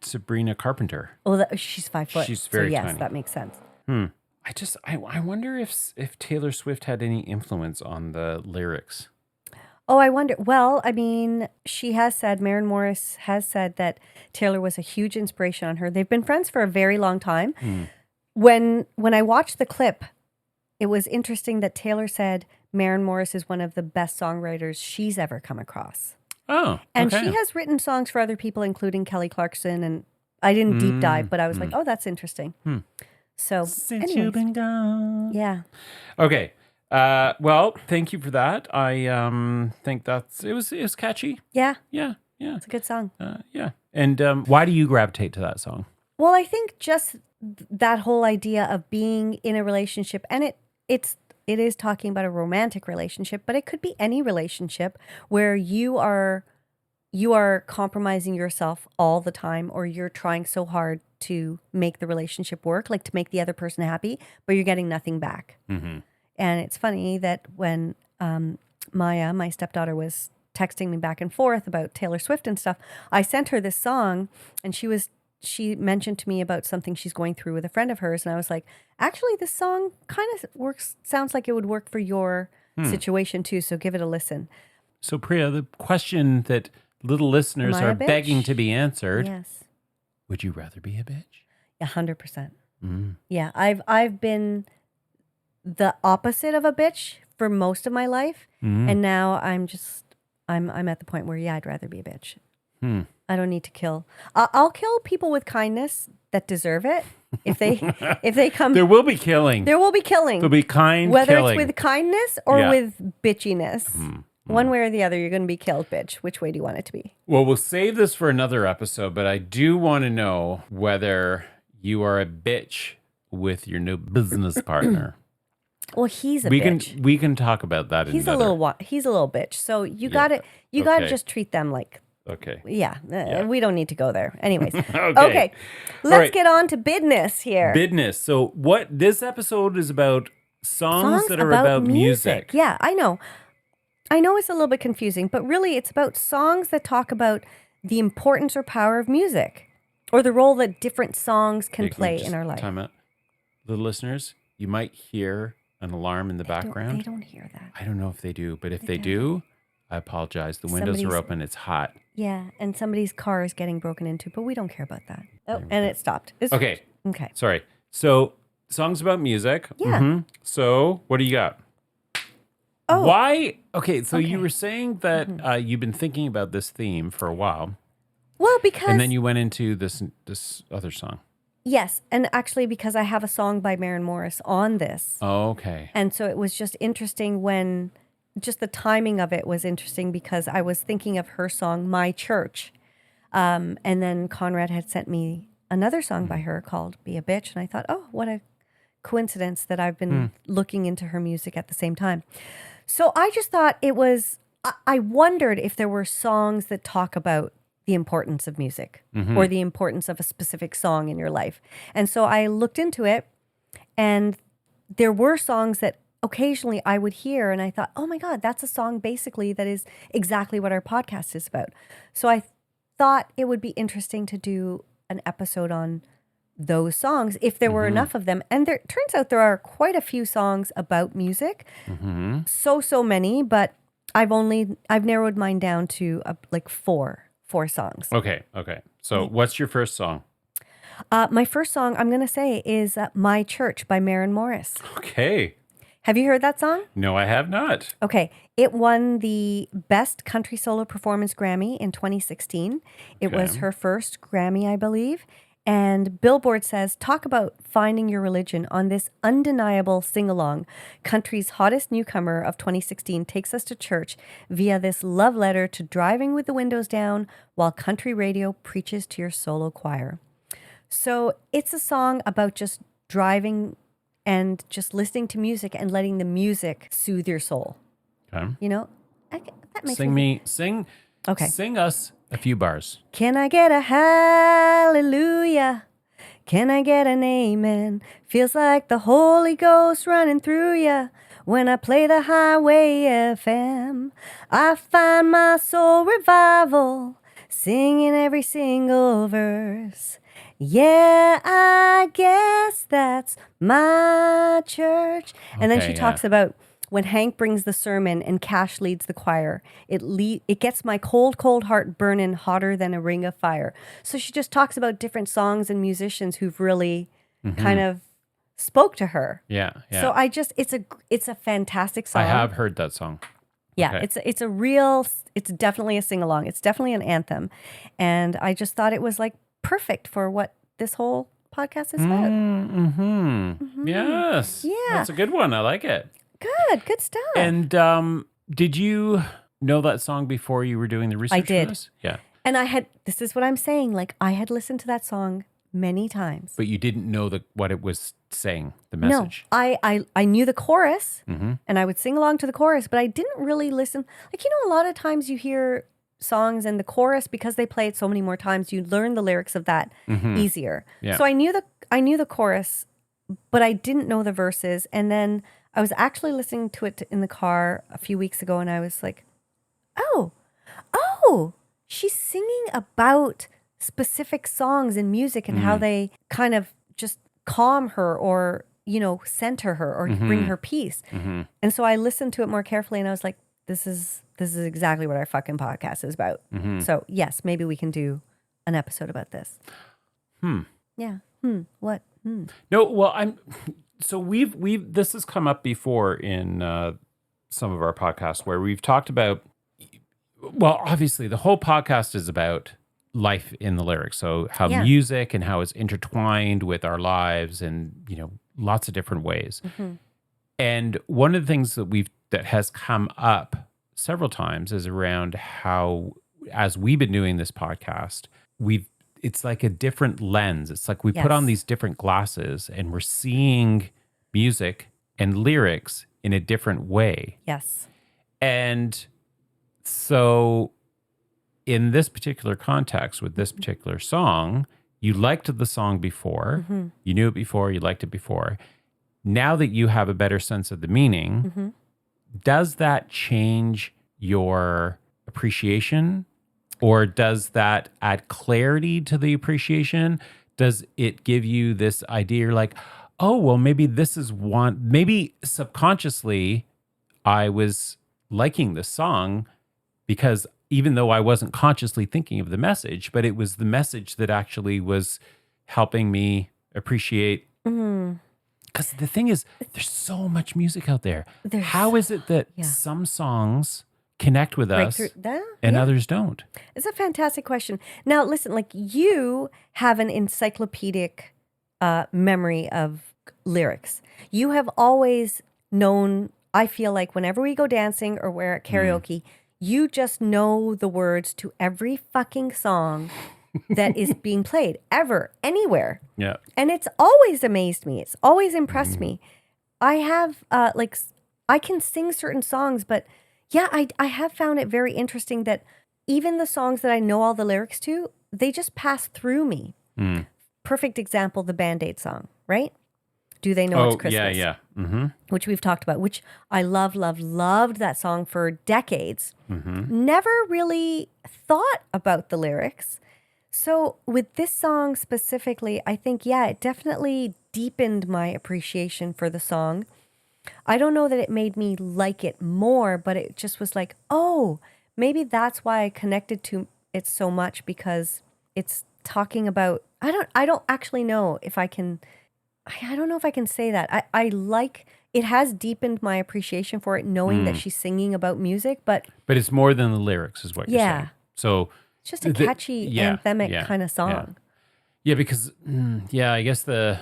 Sabrina Carpenter. Oh, she's 5 foot. She's very so yes, tiny. that makes sense. I wonder if Taylor Swift had any influence on the lyrics. Oh, I wonder. Well, I mean, Maren Morris has said that Taylor was a huge inspiration on her. They've been friends for a very long time. When I watched the clip, it was interesting that Taylor said Maren Morris is one of the best songwriters she's ever come across. Oh, And okay. she has written songs for other people, including Kelly Clarkson. And I didn't deep dive, but I was like, oh, that's interesting. So, Since anyways, you've been gone. yeah. Okay. Well, thank you for that. I think it was catchy. Yeah, Yeah. Yeah. it's a good song. Yeah. And why do you gravitate to that song? Well, I think just that whole idea of being in a relationship, and it is talking about a romantic relationship, but it could be any relationship where you are compromising yourself all the time, or you're trying so hard to make the relationship work, like to make the other person happy, but you're getting nothing back. Mm-hmm. And it's funny that when Maya, my stepdaughter, was texting me back and forth about Taylor Swift and stuff, I sent her this song, and she mentioned to me about something she's going through with a friend of hers, and I was like, actually, this song kind of sounds like it would work for your situation too, so give it a listen. So, Priya, the question that little listeners Am I a are bitch? begging to be answered, Yes, would you rather be a bitch? 100%. Yeah, I've been the opposite of a bitch for most of my life, and now I'm at the point where I'd rather be a bitch. I don't need to kill. I'll kill people with kindness that deserve it. If they come, There will be killing. there will be killing. There'll be kind Whether killing. it's with kindness or Yeah. with bitchiness. One way or the other, you're going to be killed, bitch. Which way do you want it to be? Well, we'll save this for another episode, but I do want to know whether you are a bitch with your new business partner. Well, he's a we bitch. we can talk about that. He's another. he's a little bitch. So you Yeah. gotta Okay. just treat them like, Okay. we don't need to go there. Anyways, Okay. okay, All let's right. get on to business here. Business. So what this episode is about songs that are about music. Yeah, I know it's a little bit confusing, but really it's about songs that talk about the importance or power of music, or the role that different songs can Okay, play just in our life. Time out. Little listeners, you might hear an alarm in the background. They don't hear that. I don't know if they do, but if they do, I apologize. The windows are Somebody's- open. It's hot. Yeah, and somebody's car is getting broken into, but we don't care about that. Oh, and it stopped. Okay. Okay. Sorry. So songs about music. Yeah. Mhm. So what do you got? Oh. Why? Okay. So Okay. you were saying that you've been thinking about this theme for a while, Well, because and then you went into this other song. yes, and actually because I have a song by Maren Morris on this. Okay. And so it was just interesting when just the timing of it was interesting because I was thinking of her song, My Church. And then Conrad had sent me another song by her called Be a Bitch. And I thought, oh, what a coincidence that I've been looking into her music at the same time. So I just thought I wondered if there were songs that talk about the importance of music or the importance of a specific song in your life. And so I looked into it, and there were songs that occasionally I would hear, and I thought, oh my God, that's a song basically that is exactly what our podcast is about. So I thought it would be interesting to do an episode on those songs if there were enough of them. And there turns out there are quite a few songs about music. So many, but I've narrowed mine down to like four songs. Okay. So what's your first song? My first song I'm going to say is My Church by Maren Morris. Okay. Have you heard that song? No, I have not. Okay. It won the Best Country Solo Performance Grammy in 2016. It was Okay. her first Grammy, I believe. And Billboard says, talk about finding your religion on this undeniable sing-along. Country's hottest newcomer of 2016 takes us to church via this love letter to driving with the windows down while country radio preaches to your solo choir. So it's a song about just driving and just listening to music and letting the music soothe your soul. Okay. You know, that makes Sing Okay. Sing us a few bars. Can I get a hallelujah? Can I get an amen? Feels like the Holy Ghost running through ya. When I play the Highway FM, I find my soul revival, singing every single verse. Yeah, I guess that's my church. And then Okay, she yeah. talks about when Hank brings the sermon and Cash leads the choir, it gets my cold, cold heart burning hotter than a ring of fire. So she just talks about different songs and musicians who've really kind of spoke to her. Yeah, yeah. So it's a fantastic song. I have heard that song. Yeah, Okay. it's definitely a sing along. It's definitely an anthem, and I just thought it was like perfect for what this whole podcast is about. Yes. Yeah. That's a good one. I like it. Good stuff. And did you know that song before you were doing the research? I did. For this? Yeah. And this is what I'm saying. Like, I had listened to that song many times. But you didn't know what it was saying, the message. No, I knew the chorus Mm-hmm. and I would sing along to the chorus, but I didn't really listen. Like, a lot of times you hear songs and the chorus, because they play it so many more times, you learn the lyrics of that easier. Yeah. So I knew the chorus, but I didn't know the verses. And then I was actually listening to it in the car a few weeks ago, and I was like, oh, she's singing about specific songs and music and how they kind of just calm her or, center her or bring her peace. And so I listened to it more carefully, and I was like, this is exactly what our fucking podcast is about. So yes, maybe we can do an episode about this. Yeah. What? No, well, so we've this has come up before in some of our podcasts where we've talked about, well, obviously the whole podcast is about life in the lyrics. So how music and how it's intertwined with our lives and, lots of different ways. And one of the things that has come up several times is around how, as we've been doing this podcast, it's like a different lens. It's like we put on these different glasses and we're seeing music and lyrics in a different way. Yes. And so in this particular context with this particular song, you liked the song before, you knew it before, you liked it before. Now that you have a better sense of the meaning, does that change your appreciation? Or does that add clarity to the appreciation? Does it give you this idea, you're like, oh, well, maybe this is one, maybe subconsciously I was liking the song because even though I wasn't consciously thinking of the message, but it was the message that actually was helping me appreciate. Because the thing is, there's so much music out there. How is it that some songs connect with us and others don't? It's a fantastic question. Now, listen, like, you have an encyclopedic memory of lyrics. You have always known, I feel like whenever we go dancing or we're at karaoke, you just know the words to every fucking song that is being played ever, anywhere. Yeah. And it's always amazed me. It's always impressed me. I have, I can sing certain songs, but yeah, I have found it very interesting that even the songs that I know all the lyrics to, they just pass through me. Perfect example, the Band-Aid song, right? Do They Know It's Christmas? Yeah. Which we've talked about, which I loved that song for decades. Never really thought about the lyrics. So with this song specifically, I think, it definitely deepened my appreciation for the song. I don't know that it made me like it more, but it just was like, oh, maybe that's why I connected to it so much, because it's talking about, I don't actually know if I can, I don't know if I can say that. I like, it has deepened my appreciation for it, knowing that she's singing about music, but it's more than the lyrics is what you're saying. So it's just a catchy, anthemic kind of song. Yeah, because, I guess the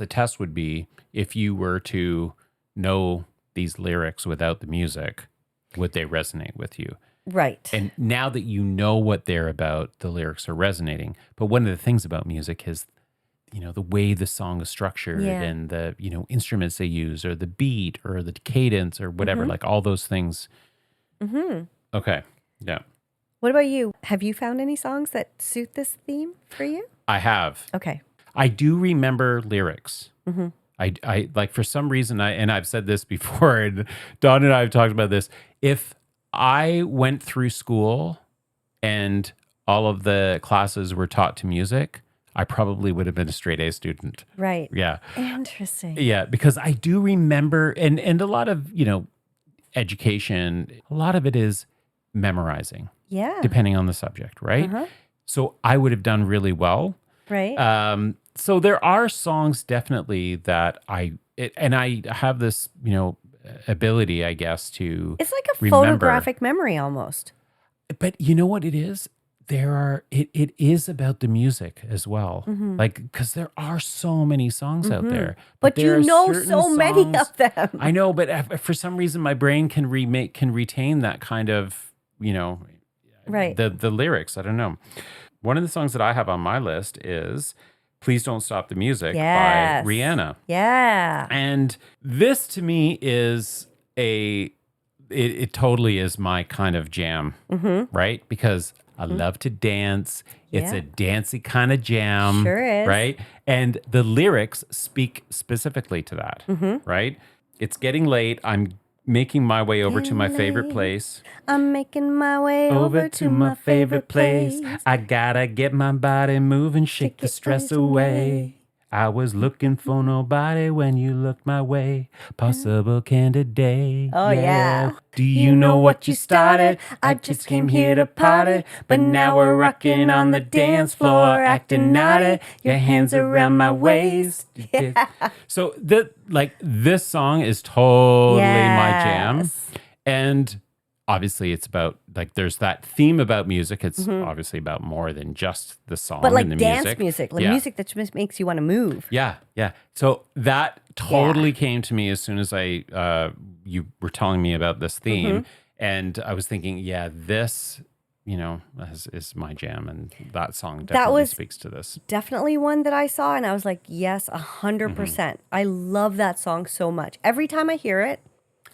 test would be if you were to know these lyrics without the music, would they resonate with you? Right. And now that you know what they're about, the lyrics are resonating. But one of the things about music is, the way the song is structured and the, instruments they use or the beat or the cadence or whatever, like all those things. Okay. Yeah. What about you? Have you found any songs that suit this theme for you? I have. Okay. I do remember lyrics. I like, for some reason, and I've said this before, and Don and I have talked about this. If I went through school and all of the classes were taught to music, I probably would have been a straight A student. Right. Yeah. Interesting. Yeah, because I do remember, and a lot of, education, a lot of it is memorizing, Yeah. depending on the subject, right? Uh-huh. So I would have done really well. Right. So there are songs definitely that and I have this, ability, I guess, to It's like a remember. photographic memory almost. But you know what it is? It is about the music as well. Like, because there are so many songs out there. But there you are know certain so many songs- of them. I know, but for some reason my brain can retain that kind of, Right. the lyrics. I don't know. One of the songs that I have on my list is Please Don't Stop the Music Yes. by Rihanna. Yeah. And this to me is it totally is my kind of jam, right? Because I love to dance. It's Yeah. a dancey kind of jam. Sure is. Right? And the lyrics speak specifically to that, right? It's getting late. I'm making my way over to my favorite place. I'm making my way over to my favorite place. I gotta get my body moving, shake the stress away. I was looking for nobody when you looked my way. Possible candidate. Oh, yeah. Do you know what you started? I just came here to party, but now we're rocking on the dance floor, acting naughty. Your hands around my waist. Yeah. So this song is totally my jam. Yes. And obviously it's about, like, there's that theme about music. It's obviously about more than just the song But like and the dance music, like Yeah. music that just makes you want to move. Yeah, yeah. So that totally came to me as soon as you were telling me about this theme, and I was thinking, yeah, this, is my jam, and that song definitely speaks to this. Definitely one that I saw, and I was like, yes, 100%. I love that song so much. Every time I hear it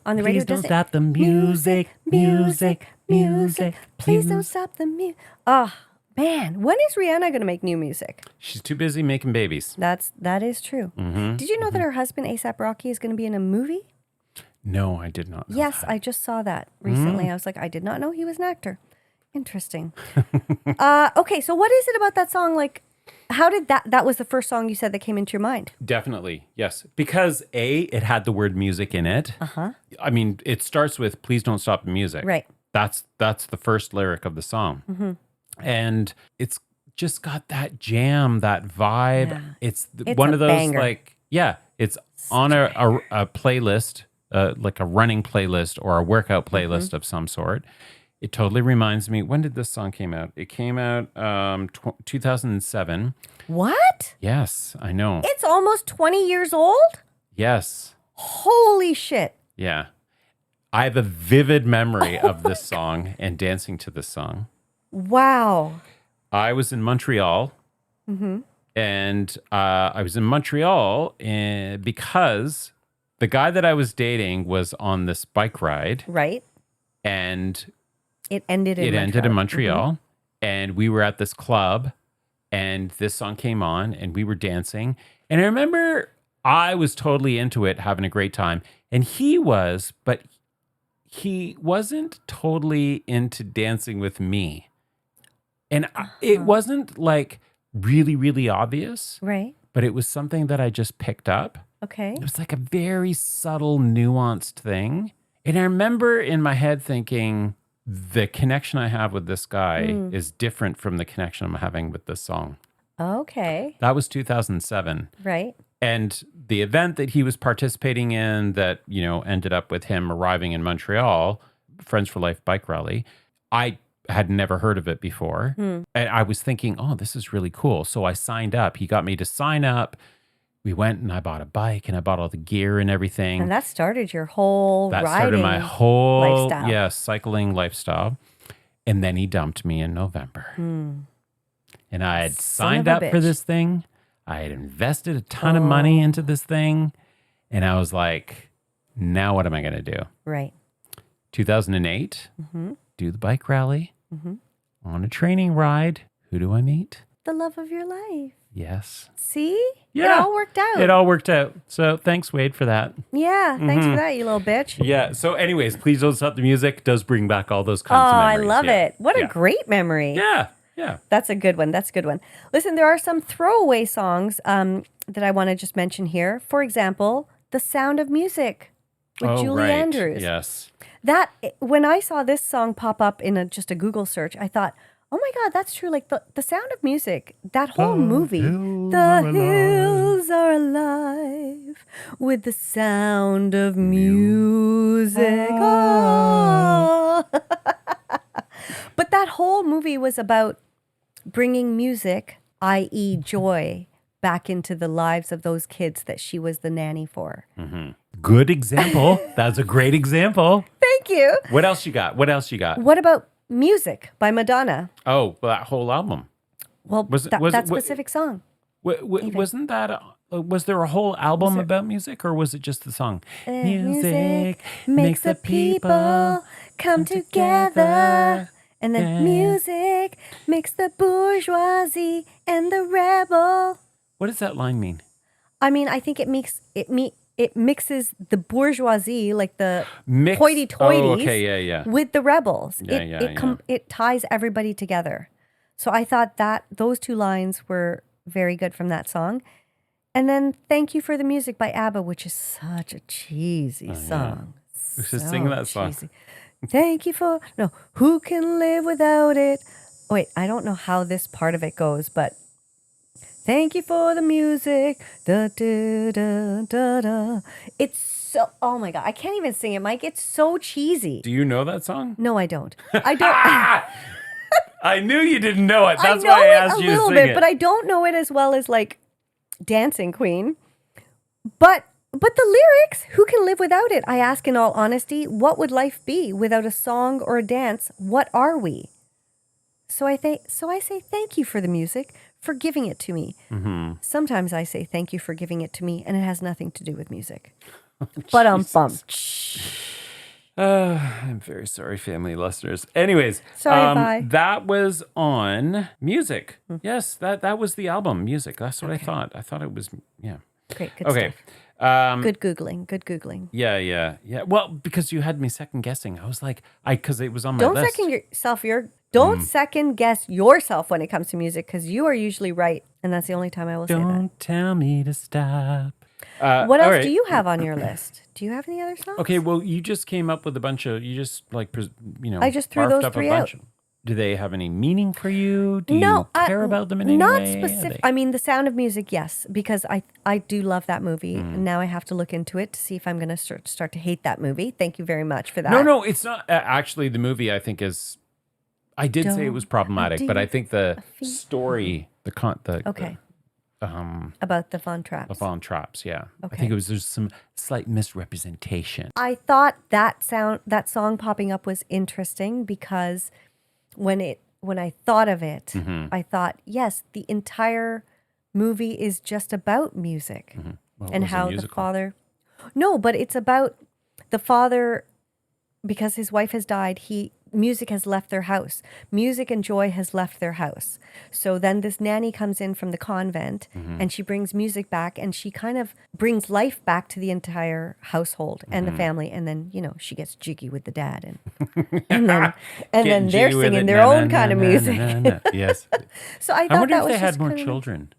on the radio, Please don't just stop the music, music, music. Please don't stop the music. Oh man, when is Rihanna going to make new music? She's too busy making babies. That is true. Did you know that her husband A$AP Rocky is going to be in a movie? No, I did not know Yes, that. I just saw that recently. I was like, I did not know he was an actor. Interesting. Okay, so what is it about that song? Like, how did that was the first song you said that came into your mind? Definitely, yes. Because it had the word music in it. I mean, it starts with "Please don't stop the music." Right. That's the first lyric of the song, and it's just got that jam, that vibe. Yeah. It's It's one a of those banger. it's on a playlist, like a running playlist or a workout playlist of some sort. It totally reminds me. When did this song came out? It came out 2007. What? Yes, I know. It's almost 20 years old? Yes. Holy shit. Yeah. I have a vivid memory of this song and dancing to this song. Wow. I was in Montreal, and I was in Montreal because the guy that I was dating was on this bike ride, Right? and It ended in it Montreal. ended in Montreal, and we were at this club, and this song came on, and we were dancing, and I remember I was totally into it, having a great time, and he was, but he wasn't totally into dancing with me. And it wasn't like really, really obvious, Right. but it was something that I just picked up. Okay. It was like a very subtle, nuanced thing. And I remember in my head thinking, the connection I have with this guy is different from the connection I'm having with this song. Okay. That was 2007. Right. And the event that he was participating in that, ended up with him arriving in Montreal, Friends for Life bike rally, I had never heard of it before. And I was thinking, oh, this is really cool. So I signed up. He got me to sign up. We went and I bought a bike and I bought all the gear and everything. And that started your whole That riding started my whole lifestyle. cycling lifestyle. And then he dumped me in November. And I had signed of up a for bitch. this thing. I had invested a ton of money into this thing. And I was like, now what am I going to do? Right. 2008, do the bike rally on a training ride. Who do I meet? The love of your life. Yes. See? It Yeah. all worked out. It all worked out. So thanks, Wade, for that. Yeah, thanks for that, you little bitch. Yeah. So, anyways, Please Don't Stop the Music does bring back all those Oh, kinds of I memories. love Yeah. it. What a Yeah. great memory. Yeah. Yeah. That's a good one. That's a good one. Listen, there are some throwaway songs that I want to just mention here. For example, The Sound of Music with Julie Andrews. Yes. That when I saw this song pop up in just a Google search, I thought, oh my God, that's true. Like the Sound of Music, that whole movie. The hills are alive with the sound of music. Oh. But that whole movie was about bringing music, i.e. joy, back into the lives of those kids that she was the nanny for. Good example. That's a great example. Thank you. What else you got? What about Music by Madonna? Oh, that whole album. Well, that specific song. Wasn't that? Was there a whole album about music, or was it just the song? Music makes the people come together. And then music makes the bourgeoisie and the rebel. What does that line mean? I mean, I think it mixes the bourgeoisie, like the hoity-toities, with the rebels. It ties everybody together. So I thought that those two lines were very good from that song. And then Thank You for the Music by ABBA, which is such a cheesy song. We should sing that song. Cheesy. Thank you for, no, who can live without it? Wait, I don't know how this part of it goes, but thank you for the music. Da, da, da, da, da. It's so, oh my God, I can't even sing it, Mike. It's so cheesy. Do you know that song? No, I don't. I don't. I knew you didn't know it. That's I know why I asked it you a to little sing bit, it. but I don't know it as well as like Dancing Queen. But the lyrics, who can live without it? I ask in all honesty, what would life be without a song or a dance? What are we? So I say thank you for the music, for giving it to me. Sometimes I say thank you for giving it to me, and it has nothing to do with music. But I'm very sorry, family listeners. Anyways, Sorry, bye. that was on music. Yes, that was the album, Music. That's what I thought. I thought it was, yeah. Great, good Okay. stuff. Good Googling. Yeah. Well, because you had me second guessing. I was like, because it was on my Don't list. Don't second guess yourself when it comes to music, because you are usually right, and that's the only time I will say that. Don't tell me to stop. What else do you have on your list? Do you have any other songs? Okay, well, you just came up with a bunch of, I just threw barfed those up three a bunch. out. Do they have any meaning for you? Do you care about them in any not way? specific. I mean, The Sound of Music, yes, because I do love that movie, and now I have to look into it to see if I'm going to start to hate that movie. Thank you very much for that. No, it's not. Actually, the movie, I think, is. I did say it was problematic, but I think the story, Okay. About the Von Traps. The Von Traps, yeah. Okay. I think there's some slight misrepresentation. I thought that song popping up was interesting because when I thought of it, I thought, yes, the entire movie is just about music Well, and how the father. No, but it's about the father, because his wife has died. Music has left their house. Music and joy has left their house. So then this nanny comes in from the convent and she brings music back, and she kind of brings life back to the entire household and the family. And then, she gets jiggy with the dad and then they're singing their own kind of music. Yes. So I thought wonder that if was they had just more kind of- children.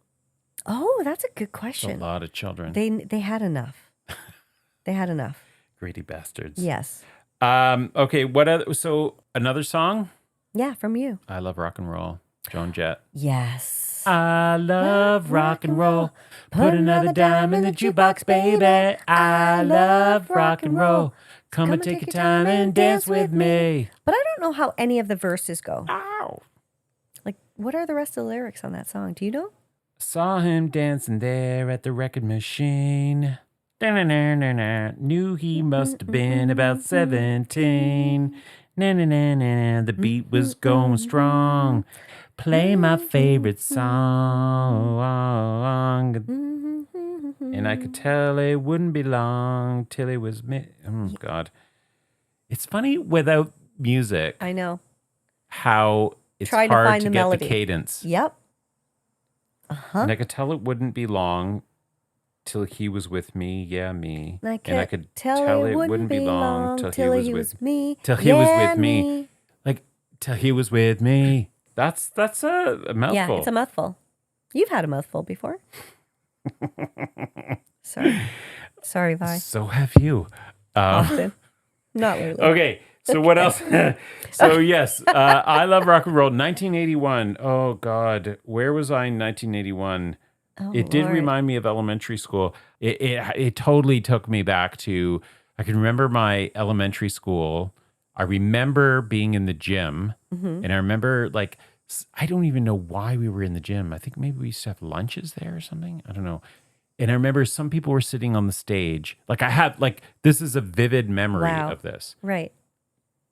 Oh, that's a good A question. lot of children. They had enough. They had enough. Greedy bastards. Yes. Okay, what other, so another song? Yeah, from you. I Love Rock and Roll, Joan Jett. Yes. I love rock and roll. Put another dime in the jukebox, baby. I love rock and roll. Come and take your time and dance with me. But I don't know how any of the verses go. Ow. Like, what are the rest of the lyrics on that song? Do you know? Saw him dancing there at the record machine. Da-na-na-na-na. Knew he must have been about 17. Na-na-na-na. The beat was going strong. Play my favorite song. And I could tell it wouldn't be long till it was oh, God. It's funny without music I know. how it's Try to hard find to the get melody. the cadence. Yep. And I could tell it wouldn't be long till he was with me, yeah, me. And I could tell it wouldn't be long till he was me. till he was with me. Like till he was with me. That's a mouthful. Yeah, it's a mouthful. You've had a mouthful before. Sorry, Vi. So have you. Often. Not lately. Okay. So what else? So yes, I Love Rock and Roll, 1981. Oh God, where was I in 1981? It did remind me of elementary school. It totally took me back to, I can remember my elementary school. I remember being in the gym, and I remember like, I don't even know why we were in the gym. I think maybe we used to have lunches there or something. I don't know. And I remember some people were sitting on the stage. Like this is a vivid memory of this. Right.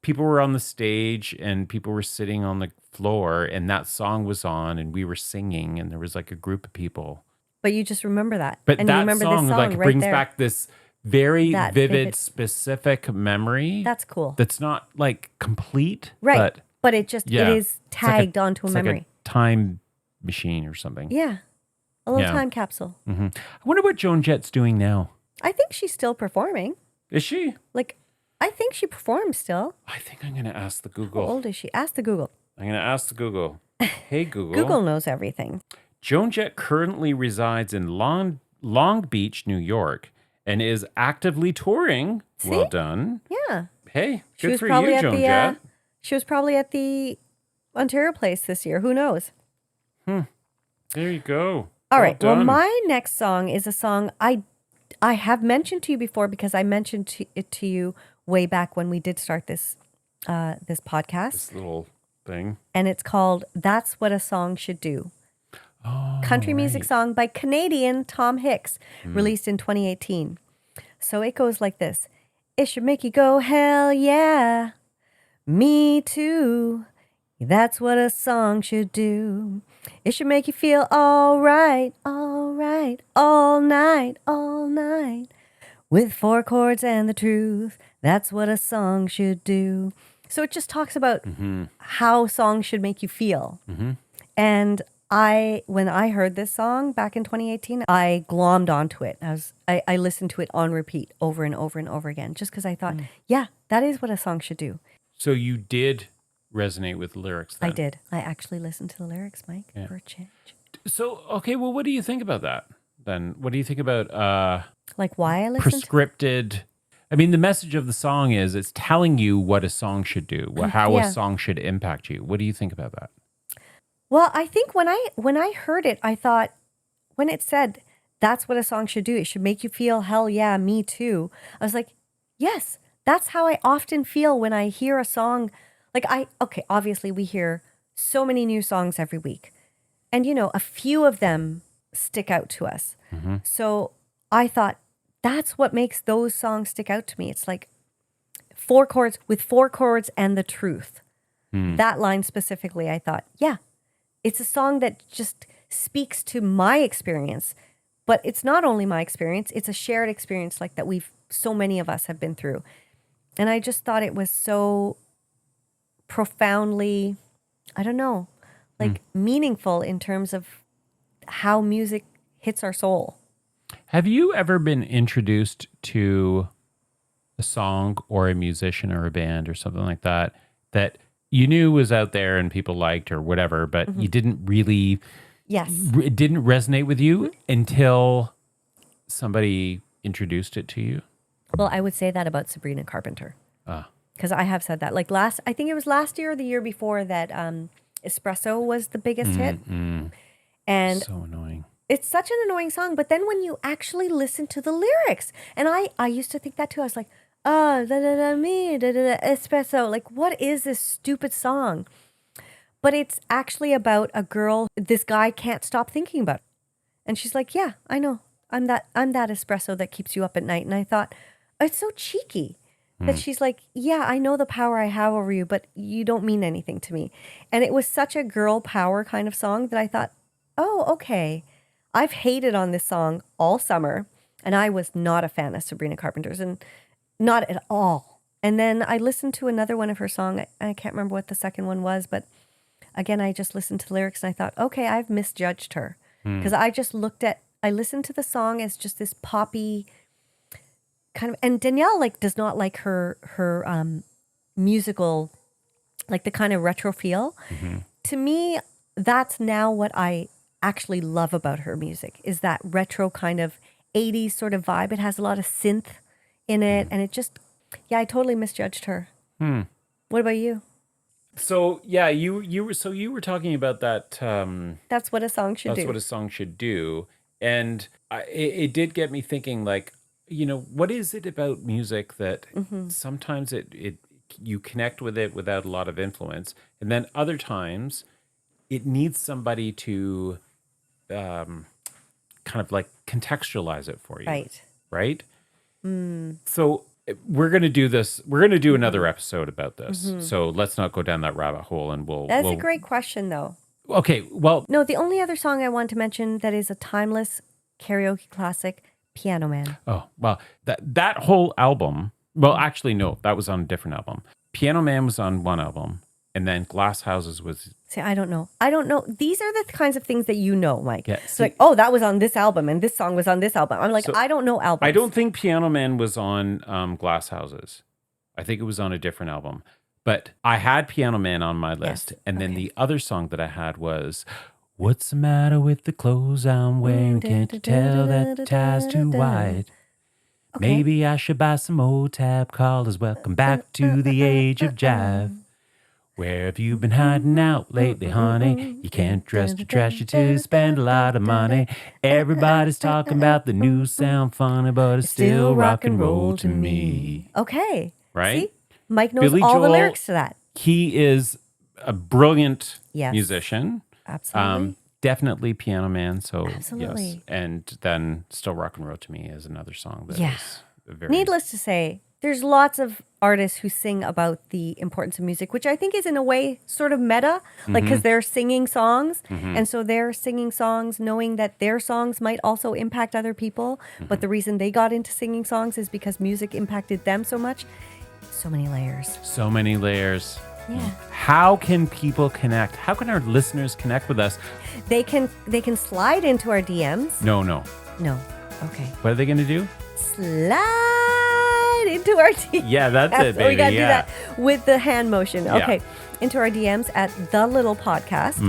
People were on the stage and people were sitting on the floor and that song was on and we were singing and there was like a group of people. But you just remember that. But and that you remember song, this song like right brings there. back this very vivid, specific memory. That's cool. That's not like complete. Right. But it just, yeah, it is tagged onto a memory. Like a time machine or something. Yeah. A little time capsule. Mm-hmm. I wonder what Joan Jett's doing now. I think she's still performing. Is she? Like, I think she performs still. I think I'm going to ask the Google. How old is she? Ask the Google. I'm going to ask the Google. Hey, Google. Google knows everything. Joan Jett currently resides in Long Beach, New York, and is actively touring. See? Well done. Yeah. Hey, good for you, Joan Jett. She was probably at the Ontario Place this year. Who knows? There you go. All right. Well, my next song is a song I have mentioned to you before because I mentioned it to you way back when we did start this podcast. This little thing. And it's called "That's What a Song Should Do." Country music song by Canadian Tom Hicks, released in 2018. So it goes like this. It should make you go, hell yeah, me too. That's what a song should do. It should make you feel all right, all night, with 4 chords and the truth. That's what a song should do. So it just talks about how songs should make you feel. And when I heard this song back in 2018, I glommed onto it. I listened to it on repeat over and over and over again, just because I thought, yeah, that is what a song should do. So you did resonate with the lyrics then? I did. I actually listened to the lyrics, Mike, for a change. So, okay, well, what do you think about that then? What do you think about like why I listened? Prescripted. I mean, the message of the song is it's telling you what a song should do, how a song should impact you. What do you think about that? Well, I think when I heard it, I thought when it said that's what a song should do, it should make you feel hell yeah, me too. I was like, yes, that's how I often feel when I hear a song. Like obviously we hear so many new songs every week. And a few of them stick out to us. So I thought that's what makes those songs stick out to me. It's like 4 chords and the truth. That line specifically, I thought, yeah, it's a song that just speaks to my experience, but it's not only my experience, it's a shared experience like that so many of us have been through. And I just thought it was so profoundly, I don't know, like meaningful in terms of how music hits our soul. Have you ever been introduced to a song or a musician or a band or something like that you knew was out there and people liked or whatever, but you didn't really, it didn't resonate with you until somebody introduced it to you? Well, I would say that about Sabrina Carpenter. Because I have said that. Like I think it was last year or the year before that Espresso was the biggest hit. And so annoying. It's such an annoying song. But then when you actually listen to the lyrics, and I used to think that too. I was like, oh, me, espresso. Like, what is this stupid song? But it's actually about a girl this guy can't stop thinking about. And she's like, yeah, I know. I'm that espresso that keeps you up at night. And I thought, it's so cheeky that she's like, yeah, I know the power I have over you, but you don't mean anything to me. And it was such a girl power kind of song that I thought, oh, okay. I've hated on this song all summer, and I was not a fan of Sabrina Carpenter's, and not at all. And then I listened to another one of her songs. I can't remember what the second one was, but again, I just listened to the lyrics and I thought, okay, I've misjudged her. because I listened to the song as just this poppy kind of, and Danielle like does not like her musical, like the kind of retro feel. To me, that's now what I actually love about her music is that retro kind of 80s sort of vibe. It has a lot of synth in it, and it just, I totally misjudged her. What about you? So yeah, you were talking about that. That's what a song should That's do. what a song should do, and it did get me thinking. Like, what is it about music that sometimes it you connect with it without a lot of influence, and then other times it needs somebody to kind of like contextualize it for you, Right. right? So we're going to do this. We're going to do another episode about this. So let's not go down that rabbit hole, and That's a great question, though. Okay, well, No, the only other song I want to mention that is a timeless karaoke classic, Piano Man. oh well, that whole album. Well, actually, no, that was on a different album. Piano Man was on one album, and then Glass Houses was. See, I don't know. These are the kinds of things that you know, Mike. Yeah, It's like, oh, that was on this album, and this song was on this album. I'm like, So, I don't know albums. I don't think Piano Man was on Glass Houses. I think it was on a different album. But I had Piano Man on my list, and then the other song that I had was "What's the Matter with the Clothes I'm Wearing? Can't you tell that the tie's too wide? Maybe I should buy some old tab collars. Welcome back to the age of jive. Where have you been hiding out lately, honey? You can't dress too trashy to spend a lot of money. Everybody's talking about the new sound funny, but it's still rock and roll to me." Okay. Right? See? Mike knows Billy all the Joel, lyrics to that. He is a brilliant Yes. musician. Absolutely. Definitely Piano Man. So Absolutely. yes. And then Still Rock and Roll to Me is another song that Yeah. is very Needless to say, there's lots of artists who sing about the importance of music, which I think is in a way sort of meta, like because they're singing songs. And so they're singing songs knowing that their songs might also impact other people. But the reason they got into singing songs is because music impacted them so much. So many layers. so many layers. Yeah. How can people connect? How can our listeners connect with us? They can slide into our DMs. No. No. Okay. What are they going to do? Slide into our DMs. Yeah, that's it, baby. We got to do Yeah. that with the hand motion. Yeah. Okay. Into our DMs at The Little Podcast,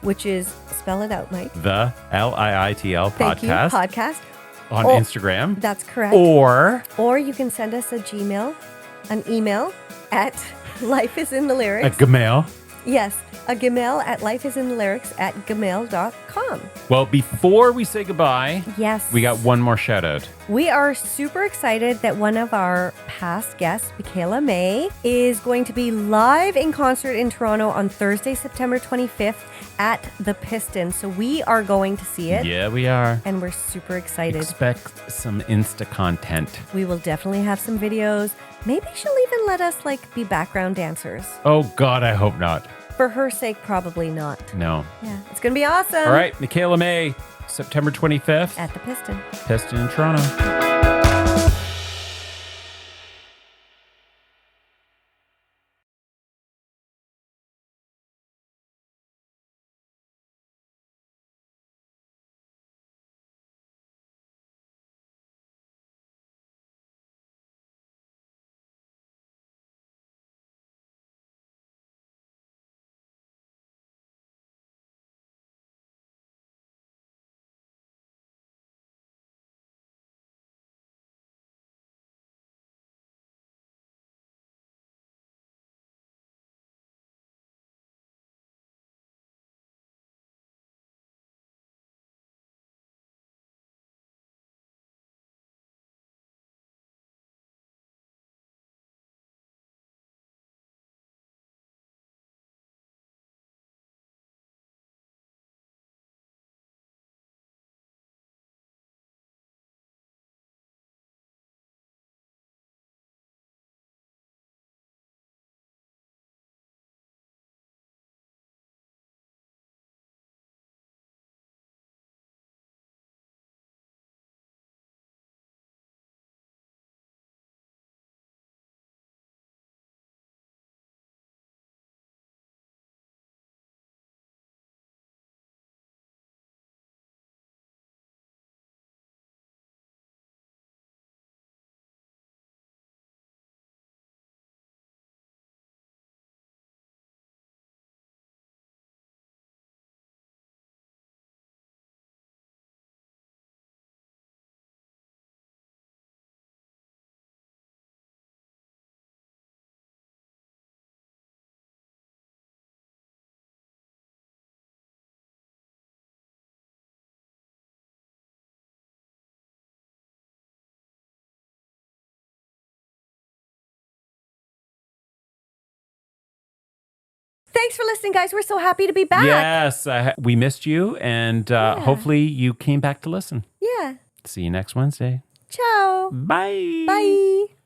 which is, spell it out, Mike. The LIITL Thank you, podcast podcast. on Oh, Instagram. That's correct. Or Or you can send us an email at a lifeisinthelyrics. Gmail. Yes, a Gmail at lifeisinthelyrics@gmail.com. Well, before we say goodbye, Yes. we got one more shout out. We are super excited that one of our past guests, Michaela May, is going to be live in concert in Toronto on Thursday, September 25th at the Piston. So we are going to see it. Yeah, we are. And we're super excited. Expect some Insta content. We will definitely have some videos. Maybe she'll even let us be background dancers. Oh, God, I hope not. For her sake, probably not. No. Yeah, it's going to be awesome. All right, Michaela May, September 25th, At the Piston. Piston in Toronto. Thanks for listening, guys. We're so happy to be back. Yes, we missed you, and hopefully you came back to listen. Yeah. See you next Wednesday. Ciao. Bye. Bye.